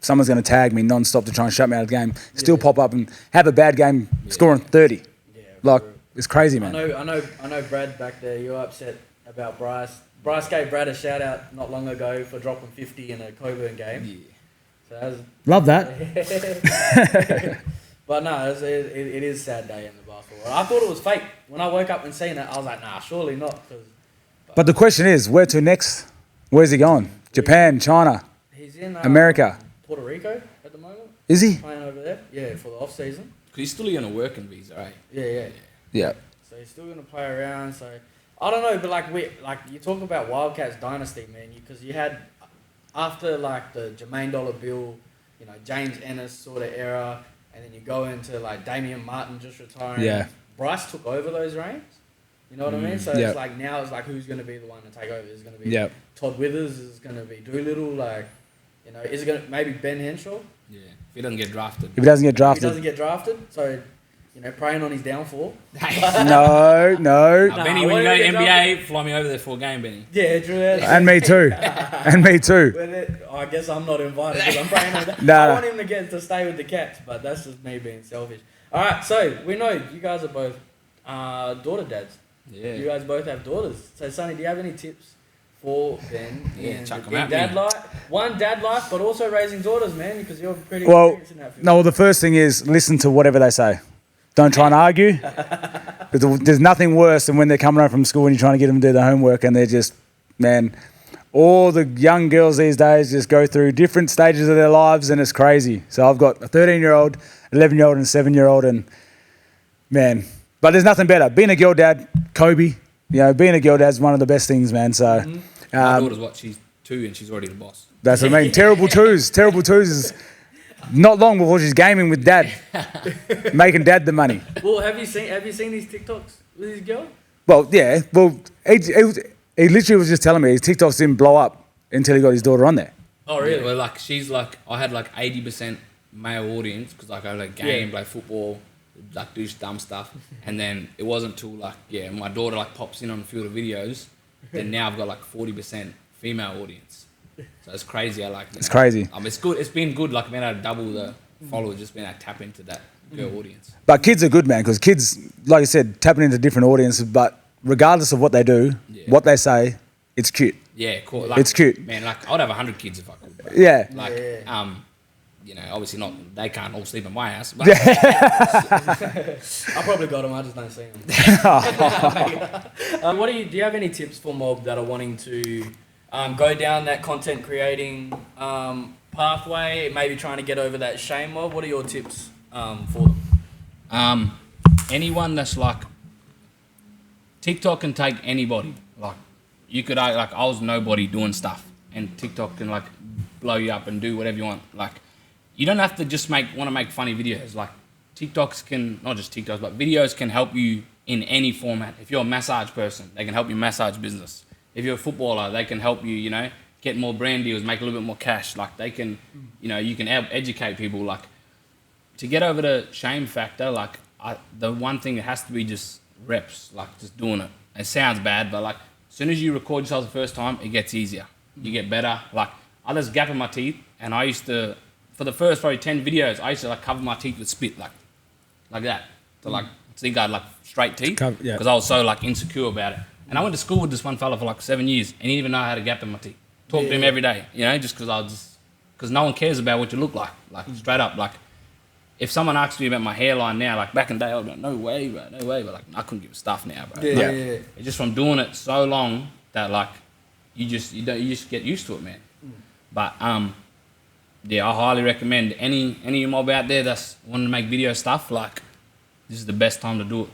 someone's going to tag me non-stop to try and shut me out of the game. Still pop up and have a bad game, scoring 30. Yeah, like, it's crazy, man. I know Brad back there, you're upset about Bryce. Bryce gave Brad a shout out not long ago for dropping 50 in a Coburn game. Yeah. So that was, love that. But no, it is a sad day in the basketball. I thought it was fake. When I woke up and seen it, I was like, nah, surely not. But the question is, where to next? Where's he going? Japan, China, he's in America, Puerto Rico at the moment. Is he playing over there? Yeah, for the off season. Because he's still on a working visa, right? Yeah. So he's still gonna play around. So I don't know, but like you talk about Wildcats dynasty, man, because you had after like the Jermaine Dollar Bill, you know, James Ennis sort of era, and then you go into like Damian Martin just retiring. Yeah. Bryce took over those reins. You know what I mean? So it's like now it's like who's going to be the one to take over? Is it going to be Todd Withers? Is it going to be Doolittle? Like, you know, is it going to maybe Ben Henshaw? Yeah, if he doesn't get drafted. So, you know, preying on his downfall. No. Benny, when you go to NBA, fly me over there for a game, Benny. Yeah, Drew. And me too. I guess I'm not invited because I'm praying on that. I want him to get to stay with the Cats, but that's just me being selfish. All right, so we know you guys are both daughter dads. Yeah. You guys both have daughters. So, Sonny, do you have any tips for Ben? Yeah, chuck them in at me. dad life, but also raising daughters, man, because you're pretty experienced in that field. No, the first thing is listen to whatever they say. Don't try and argue. There's nothing worse than when they're coming home from school and you're trying to get them to do their homework and they're just, man, all the young girls these days just go through different stages of their lives and it's crazy. So I've got a 13-year-old, 11-year-old and a 7-year-old and, man, but there's nothing better. Being a girl dad, Kobe, being a girl dad's one of the best things, man. So My daughter's she's 2 and she's already the boss. that's what I mean. Terrible twos is not long before she's gaming with dad, making dad the money. Well, have you seen these TikToks with this girl? Well, yeah. Well, he literally was just telling me his TikToks didn't blow up until he got his daughter on there. Oh, really? Yeah, well, she's I had 80% male audience because I game, play football, do dumb stuff, and then it wasn't till my daughter pops in on a few of the videos, then now I've got 40% female audience. So it's crazy. It's crazy. It's good. It's been good. Being able to double the followers, just being able to tap into that girl audience. But kids are good, man, because kids, like I said, tapping into different audiences. But regardless of what they do, what they say, it's cute. Yeah, cool. It's cute, man. I'd have 100 kids if I could. Bro. Yeah. Obviously not. They can't all sleep in my house. But I probably got them. I just don't see them. Do you have any tips for mob that are wanting to go down that content creating pathway, maybe trying to get over that shame mob? What are your tips for them? Anyone that's TikTok can take anybody. You could I was nobody doing stuff, and TikTok can blow you up and do whatever you want. You don't have to just want to make funny videos. TikToks can, not just TikToks, but videos can help you in any format. If you're a massage person, they can help you massage business. If you're a footballer, they can help you, get more brand deals, make a little bit more cash. They can, you can educate people. To get over the shame factor, the one thing that has to be just reps, just doing it. It sounds bad, but as soon as you record yourself the first time, it gets easier. You get better. I just gap in my teeth, and I used to, for the first probably 10 videos, I used to cover my teeth with spit, like that, to think I had straight teeth, because I was so insecure about it. And I went to school with this one fella for 7 years, and he didn't even know how to gap in my teeth. Talk to him every day, just because no one cares about what you look like straight up. If someone asked me about my hairline now, back in the day, I'd be like, no way, bro, no way, but I couldn't give a stuff now, bro. It's just from doing it so long that you just get used to it, man. But I highly recommend any mob out there that's wanting to make video stuff. This is the best time to do it.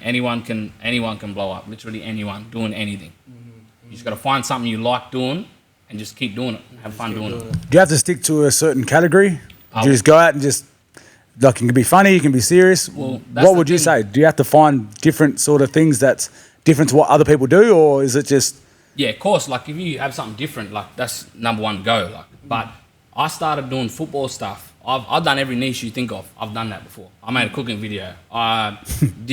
Anyone can blow up. Literally anyone doing anything. You just got to find something you like doing and just keep doing it. Have fun doing it. Do you have to stick to a certain category? Do you just go out and just it can be funny, you can be serious? Well, what would you say? Do you have to find different sort of things that's different to what other people do, or is it just? Yeah, of course. If you have something different, that's number one go. But I started doing football stuff. I've done every niche you think of. I've done that before. I made a cooking video. I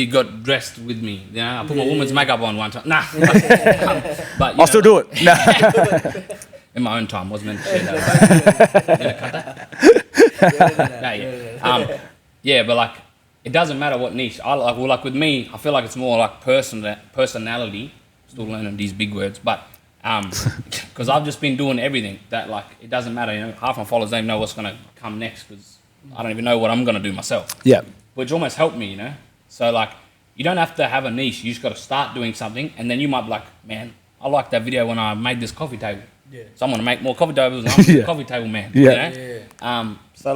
got dressed with me. I put my woman's makeup on one time. Nah, but I'll still do it. No. In my own time, wasn't meant to say that. But it doesn't matter what niche. With me, I feel it's more personality. Still learning these big words, but because I've just been doing everything that it doesn't matter. Half my followers don't even know what's gonna come next because I don't even know what I'm gonna do myself. Yeah. Which almost helped me, So you don't have to have a niche. You just got to start doing something, and then you might be man, I like that video when I made this coffee table. Yeah. So I'm gonna make more coffee tables. And I'm a coffee table man. Yeah. So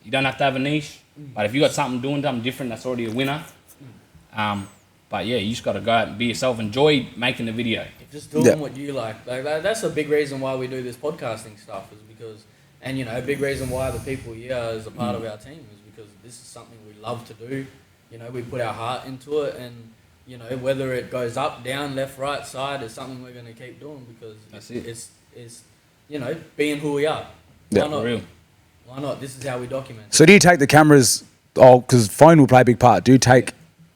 you don't have to have a niche, but if you got doing something different, that's already a winner. But you just got to go out and be yourself. Enjoy making the video. Just doing what you like. That's a big reason why we do this podcasting stuff is because, and a big reason why the people here is a part of our team is because this is something we love to do. We put our heart into it, and whether it goes up, down, left, right, side, is something we're going to keep doing because it's being who we are. Why not? Real. Why not? This is how we document. So do you take the cameras? Because phone will play a big part. Do you take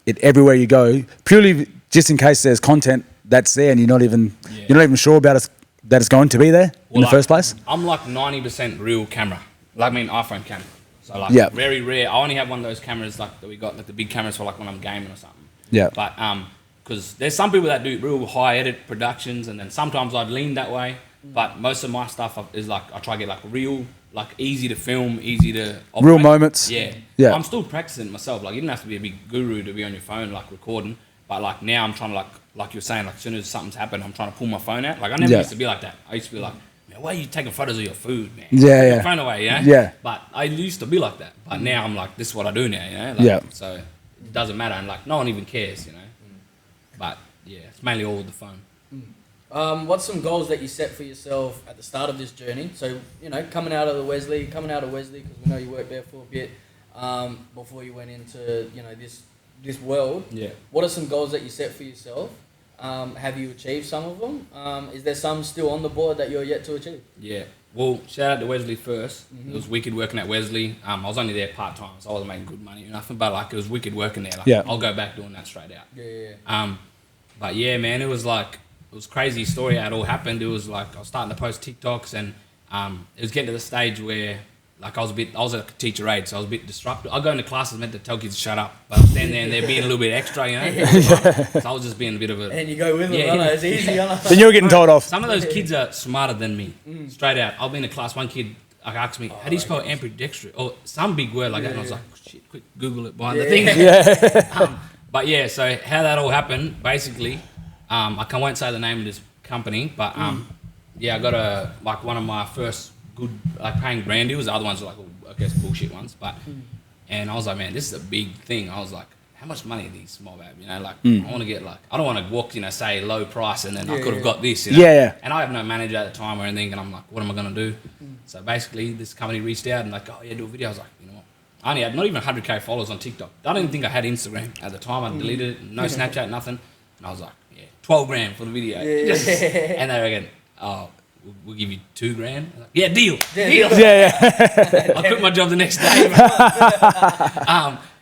it everywhere you go, purely just in case there's content that's there and you're not even sure about that it's going to be there in the first place? I'm 90% real camera. iPhone camera. So very rare. I only have one of those cameras that we got, the big cameras for when I'm gaming or something. Yeah. But because there's some people that do real high edit productions, and then sometimes I'd lean that way. But most of my stuff is like I try to get like real, like easy to film, easy to operate. Real moments. Yeah. Yeah. I'm still practicing it myself. Like you don't have to be a big guru to be on your phone like recording. But like now I'm trying to like you're saying, like as soon as something's happened, I'm trying to pull my phone out. Like I never used to be like that. I used to be like, man, why are you taking photos of your food, man? Yeah, Put yeah. your phone away, you know? Yeah. But I used to be like that. But now I'm like, this is what I do now, you know? Like, Yeah. So it doesn't matter, and like no one even cares, you know. But yeah, it's mainly all with the phone. What's some goals that you set for yourself at the start of this journey? So, coming out of Wesley, because we know you worked there for a bit before you went into, this world. Yeah. What are some goals that you set for yourself? Have you achieved some of them? Is there some still on the board that you're yet to achieve? Yeah. Well, shout out to Wesley first. It was wicked working at Wesley. I was only there part-time, so I wasn't making good money or nothing, but like it was wicked working there. Like, Yeah. I'll go back doing that straight out. Yeah. But yeah, man, it was crazy story how it all happened. It was like I was starting to post TikToks, and it was getting to the stage where like I was a teacher aide, so I was a bit disruptive. I go into classes meant to tell kids to shut up, but I'm standing there and they're being a little bit extra, you know. So I was just being a bit of a. And you go with them, Yeah. it's easy. Then you were getting told off. Some of those kids are smarter than me. Straight out, I'll be in a class. One kid asked me, "How do you spell ambidextrous?" Or some big word like that, and I was like, "Shit, quick, Google it behind the thing." But yeah, so how that all happened, basically, I won't say the name of this company, but yeah, I got one of my first good paying brand deals. The other ones are I guess bullshit ones, but and I was like, man, this is a big thing. I was like, how much money are these small ab? I want to get I don't want to walk, say low price and then I could have got this. Yeah. And I have no manager at the time or anything, and I'm like, what am I gonna do? So basically, this company reached out and oh yeah, do a video. I was like, you know what? I only had not even 100K followers on TikTok. I didn't even think I had Instagram at the time. I deleted it, no Snapchat, nothing. And I was like, yeah, 12 grand for the video. And they reckon, oh, we'll give you 2 grand. Like, yeah, deal. Yeah. I quit my job the next day.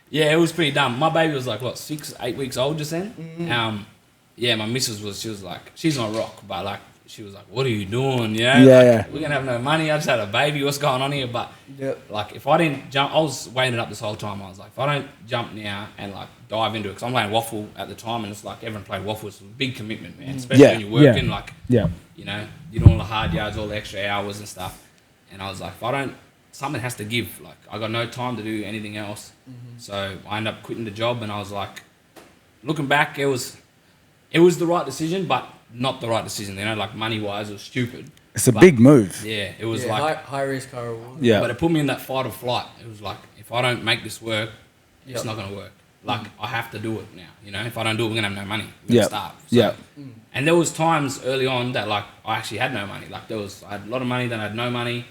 Yeah, it was pretty dumb. My baby was 6, 8 weeks old just then. Yeah, my missus was like, she's on a rock, but she was like, what are you doing? We're gonna have no money. I just had a baby. What's going on here? But if I didn't jump, I was weighing it up this whole time. I was like, if I don't jump now and dive into it, because I'm playing waffle at the time, and it's like everyone played waffle. It's a big commitment, man. Especially when you're working, you do all the hard yards, all the extra hours and stuff. And I was like, if I don't, something has to give. I got no time to do anything else. So I ended up quitting the job, and I was like, looking back, it was the right decision, but not the right decision. Money wise, it was stupid. It's a big move. Yeah, it was high risk, high reward. Yeah. But it put me in that fight or flight. It was like, if I don't make this work, it's not gonna work. I have to do it now. If I don't do it, we're gonna have no money. We're gonna starve. So, and there was times early on that I actually had no money. I had a lot of money, then I had no money.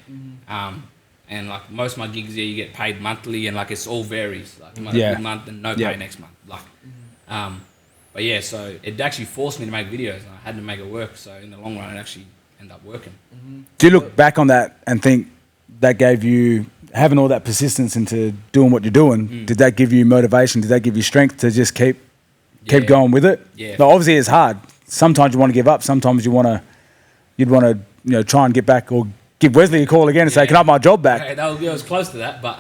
And most of my gigs here, you get paid monthly, and it's all varies. You might have a good month and no pay next month. But yeah, so it actually forced me to make videos, and I had to make it work. So in the long run, it actually ended up working. Do you look back on that and think that gave you, having all that persistence into doing what you're doing, did that give you motivation? Did that give you strength to just keep going with it? Yeah. Obviously, it's hard. Sometimes you want to give up. Sometimes you'd want to try and get back, or give Wesley a call again and say, can I have my job back? Okay, I was close to that, but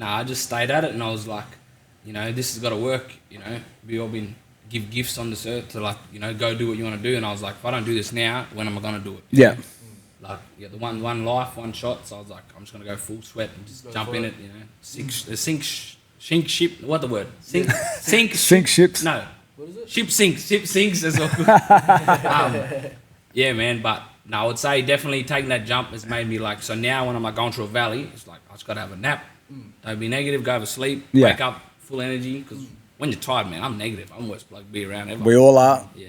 I just stayed at it, and I was like, this has got to work. We all been give gifts on this earth to go do what you want to do, and I was like, if I don't do this now, when am I gonna do it? Yeah. The one life, one shot. So I was like, I'm just gonna go full sweat and just jump in it. Sink ship. What the word? Sink ships. No. What is it? Ship sinks as well. Yeah, man. But no, I would say definitely taking that jump has made me so now when I'm going through a valley, it's I just gotta have a nap. Don't be negative. Go have a sleep. Yeah. Wake up full energy, because when you're tired, man, I'm negative. I'm worst bloke to be around ever. We all are. Yeah.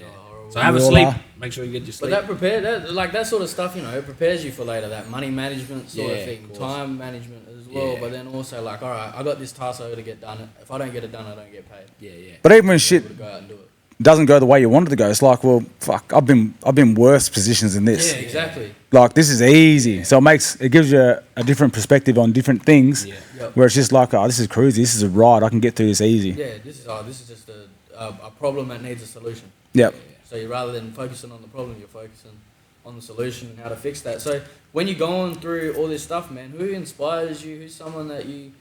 So have a We all sleep. are. Make sure you get your But sleep. that sort of stuff, it prepares you for later. That money management sort of Yeah, thing, of course. time management as well. Yeah. But then also all right, I got this task I got to get done. If I don't get it done, I don't get paid. Yeah. But even when shit To go out and do it. doesn't go the way you wanted to go, it's well, fuck, I've been worse positions than this. Yeah, exactly. This is easy. So it gives you a different perspective on different things. Yeah. Yep. Where it's just oh, this is cruisy. This is a ride. I can get through this easy. Yeah, this is just a problem that needs a solution. Yep. So rather than focusing on the problem, you're focusing on the solution and how to fix that. So when you're going through all this stuff, man, who inspires you? Who's someone that you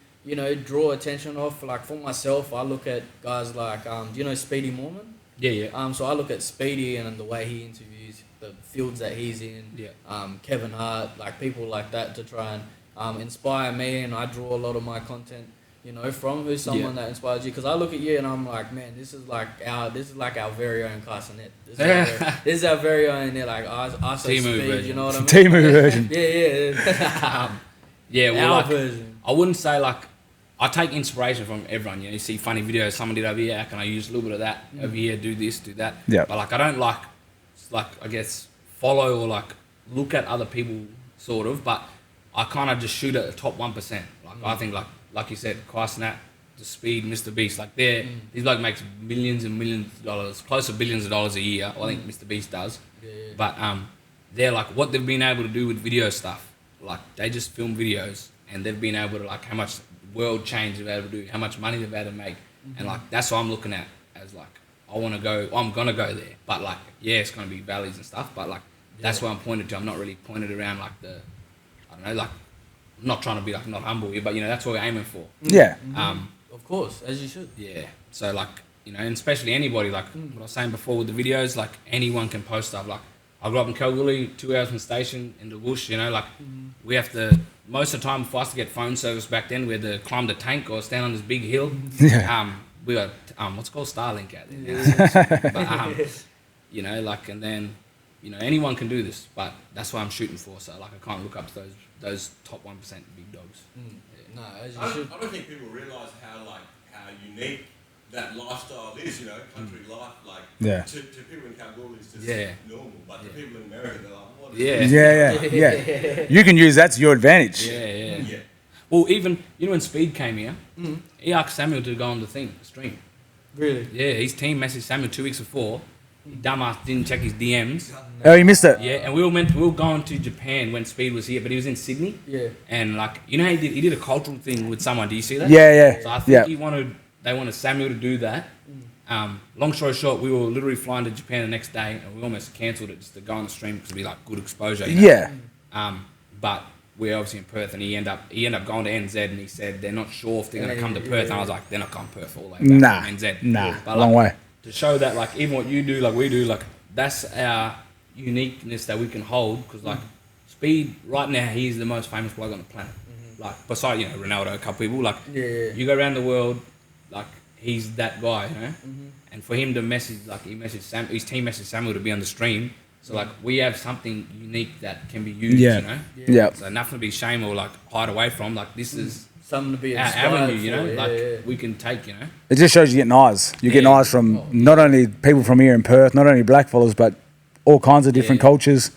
draw attention off? For myself, I look at guys do you know Speedy Mormon? Yeah. So I look at Speedy and the way he interviews the fields that he's in. Yeah. Kevin Hart, like people like that to try and inspire me, and I draw a lot of my content, you know, from who's someone that inspires you. Because I look at you and I'm like, man, this is like our very own Carsonet. This is our very own. They're like I say Timu speed, version. you know what I mean? Timu version. Yeah. Yeah, well, Our like, version. I wouldn't say like I take inspiration from everyone. You know, you see funny videos, someone did over here. How can I use a little bit of that over here? Do this, do that. Yeah. But like, I don't like I guess follow or like look at other people sort of. But I kind of just shoot at the top 1%. Like I think like you said, Quasnat, The Speed, Mr. Beast. Like these bloke makes millions and millions of dollars, close to billions of dollars a year. I think Mr. Beast does. Yeah. But they're like what they've been able to do with video stuff. Like they just film videos and they've been able to like how much world change they've been able to do, how much money they've been able to make, and like that's what I'm looking at as like I'm gonna go there, but like it's gonna be valleys and stuff, but like that's what I'm pointed to. I'm not really pointed around like I don't know, like I'm not trying to be like not humble here, but you know that's what we're aiming for. Yeah. Of course, as you should. Yeah. So like you know, and especially anybody like what I was saying before with the videos, like anyone can post stuff. Like I grew up in Kalgoorlie, 2 hours from the station in the bush. You know, like we have to. Most of the time, for us to get phone service back then, we had to climb the tank or stand on this big hill. Yeah. We got what's called Starlink out there. But you know, like, and then you know anyone can do this, but that's what I'm shooting for. So like, I can't look up to those top 1% big dogs. No, as you I should. don't think people realise how unique that lifestyle is, you know, country life. Like, Yeah. to people in Kalgoorlie, it's just Yeah. normal. But to people in America, they're like, what is Yeah. this? Yeah. You can use that to your advantage. Yeah. Yeah. Well, even you know when Speed came here, he asked Samuel to go on the stream. Really? Yeah, his team messaged Samuel 2 weeks before. Dumbass didn't check his DMs. Oh, you missed it. Yeah, and we were going to Japan when Speed was here, but he was in Sydney. Yeah. And like you know, he did a cultural thing with someone. Do you see that? Yeah. So I think they wanted Samuel to do that. Long story short, we were literally flying to Japan the next day, and we almost cancelled it just to go on the stream because it'd be like good exposure. You know? Yeah. But we're obviously in Perth, and he ended up going to NZ, and he said they're not sure if they're going to come to Perth, and I was like, they're not coming to Perth all the way back from NZ. Nah, But long way. to show that like even what you do, like we do, like that's our uniqueness that we can hold because like Speed right now he's the most famous bloke on the planet. Like besides you know Ronaldo, a couple people like you go around the world, like he's that guy, you know. And for him to message like his team messaged Samuel to be on the stream. So like we have something unique that can be used, you know. Yeah. So nothing to be ashamed or like hide away from. Like this is Something to be our inspired avenue, you know. for, Like we can take, you know. It just shows you getting eyes. You're getting eyes from not only people from here in Perth, not only black fellas, but all kinds of different cultures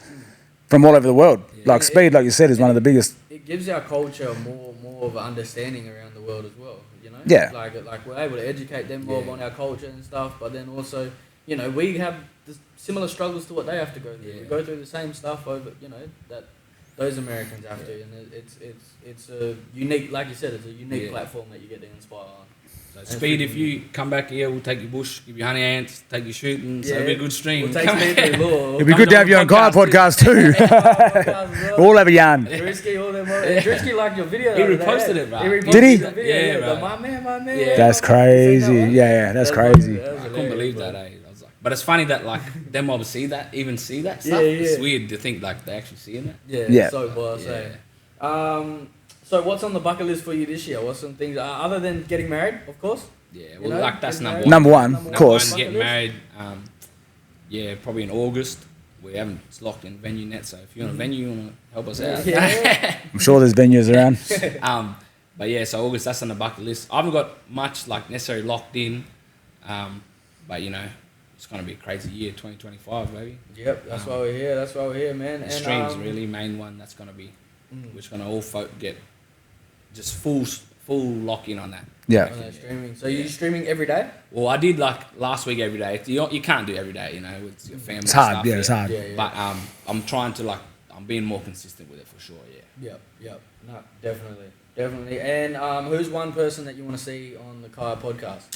from all over the world. Like Speed, like you said, is one of the biggest. It gives our culture more of an understanding around the world as well. You know. Yeah. Like we're able to educate them more on our culture and stuff, but then also, you know, we have the similar struggles to what they have to go through. We go through the same stuff over, you know, that those Americans have to, and it's a unique, like you said, it's a unique platform that you get to inspire on. So Speed, if you come back here, we'll take you bush, give you honey ants, take you shooting. So it'll be a good stream. We'll take Speed through law. It'd be good to have you on Kaya podcast too. All over yarn. Drisky, all them. Drisky liked your video. He reposted it, bro. Did he? The video, Yeah, the bro. my man. Yeah. That's crazy. Yeah, that's crazy. I couldn't believe that, eh? I was like, but it's funny that like them mobs see that stuff. Yeah. It's weird to think like they actually seeing it. Yeah. So boss, so what's on the bucket list for you this year? What's some things other than getting married, of course? Yeah, You well, know, like that's getting number Number one. one, of course. Getting married. Probably in August. We haven't locked in venue net, so if you want a venue, you want to help us out. Yeah. I'm sure there's venues around. But yeah, so August, that's on the bucket list. I haven't got much like necessarily locked in, but you know, it's gonna be a crazy year, 2025, baby. Yep, that's why we're here. That's why we're here, man. The And, stream's really main one. That's gonna be, we're just gonna all get just full lock in on that. Yeah. on that streaming. So you're streaming every day? Well, I did like last week every day. You can't do every day, you know, with your family. It's and hard. stuff, Yeah, it's hard. Yeah. But I'm trying to I'm being more consistent with it for sure. Yeah. Yep. No, definitely. And who's one person that you want to see on the Kaya podcast?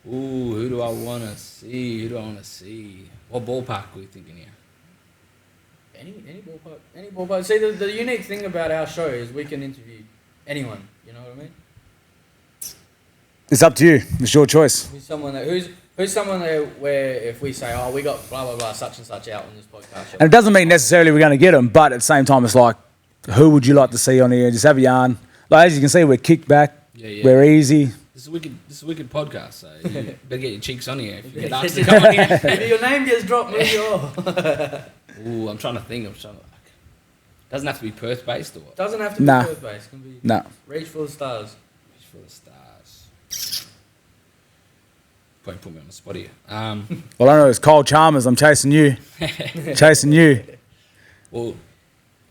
Ooh, who do I want to see? What ballpark are we thinking here? Any ballpark. See, the unique thing about our show is we can interview anyone. You know what I mean? It's up to you. It's your choice. Who's someone that Who's someone where if we say, oh, we got blah, blah, blah, such and such out on this podcast show? And it doesn't mean necessarily we're going to get them, but at the same time, it's like, who would you like to see on here? Just have a yarn. Like, as you can see, we're kicked back. Yeah. We're easy. This is a wicked podcast, so you better get your cheeks on here if you get asked to come on here. If your name gets dropped, move your... Ooh, I'm trying to think. Doesn't have to be Perth based or what? Doesn't have to be Nah. Perth-based. Can be No. Reach for the stars. Reach for the stars. Probably put me on the spot here. Well, I know it's Cole Chalmers. I'm chasing you. Chasing you. Well,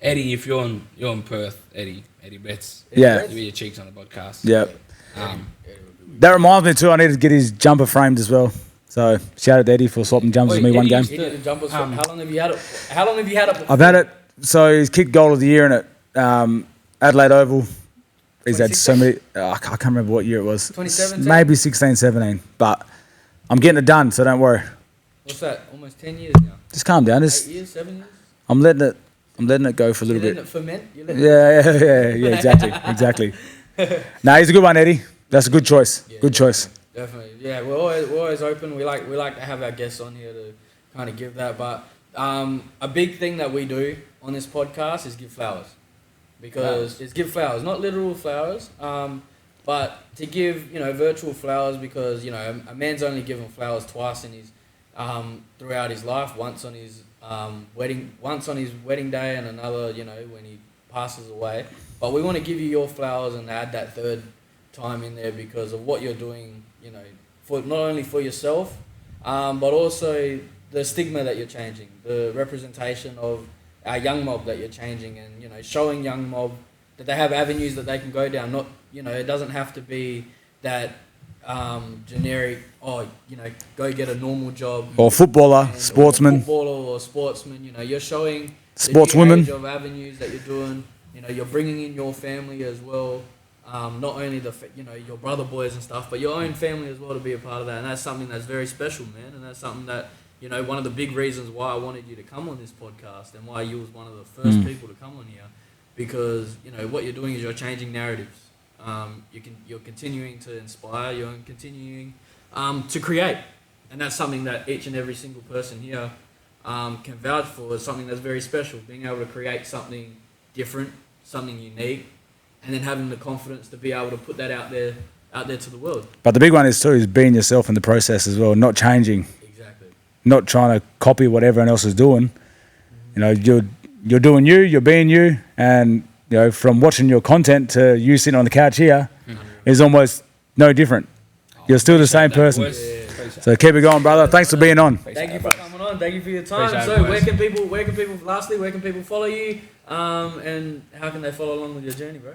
Eddie, if you're in Perth, Eddie Betts. Yeah. Give me your cheeks on the podcast. Yeah. Um, That reminds me too, I need to get his jumper framed as well. So shout out to Eddie for swapping jumpers with me one game. He did the jumpers for, how long have you had it? How long have you had it? I've had it. So he's kicked goal of the year in it. Adelaide Oval. He's had so many. I can't remember what year it was. 2017? Maybe 16, 17. But I'm getting it done, so don't worry. What's that? Almost 10 years now. Just calm down. 8 years, 7 years? I'm letting it go for a little You're bit. letting it ferment? You're letting Yeah, exactly. No, he's a good one, Eddie. That's a good choice. Good choice. Definitely. Yeah, we're always open. We like to have our guests on here to kind of give that. But a big thing that we do on this podcast is give flowers. Because it's give flowers, not literal flowers, but to give, virtual flowers because, a man's only given flowers twice in his throughout his life, once on his wedding day and another, when he passes away. But we want to give you your flowers and add that third time in there because of what you're doing, for not only for yourself, but also the stigma that you're changing, the representation of our young mob that you're changing, and showing young mob that they have avenues that they can go down. Not it doesn't have to be that generic. Go get a normal job. Or footballer, sportsman. Or footballer or sportsman. You're showing Sportswomen. the new age of avenues that you're doing. You're bringing in your family as well. Not only your brother boys and stuff, but your own family as well to be a part of that. And that's something that's very special, man. And that's something that, one of the big reasons why I wanted you to come on this podcast and why you was one of the first people to come on here, because, what you're doing is you're changing narratives. You're continuing to inspire, you're continuing to create. And that's something that each and every single person here can vouch for, is something that's very special, being able to create something different, something unique, and then having the confidence to be able to put that out there to the world. But the big one is being yourself in the process as well, not changing. Exactly. Not trying to copy what everyone else is doing. You're doing you, you're being you, and from watching your content to you sitting on the couch here is almost no different. You're still the same person. So keep it going, brother. Thanks for being on. Thank you for coming on. Thank you for your time. Appreciate So it, where can people follow you? And how can they follow along with your journey, bro?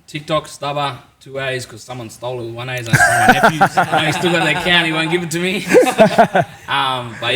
TikTok, Stubber, 2 A's because someone stole it with 1 A's. And it's from my nephew. I know he's still got the account. He won't give it to me. But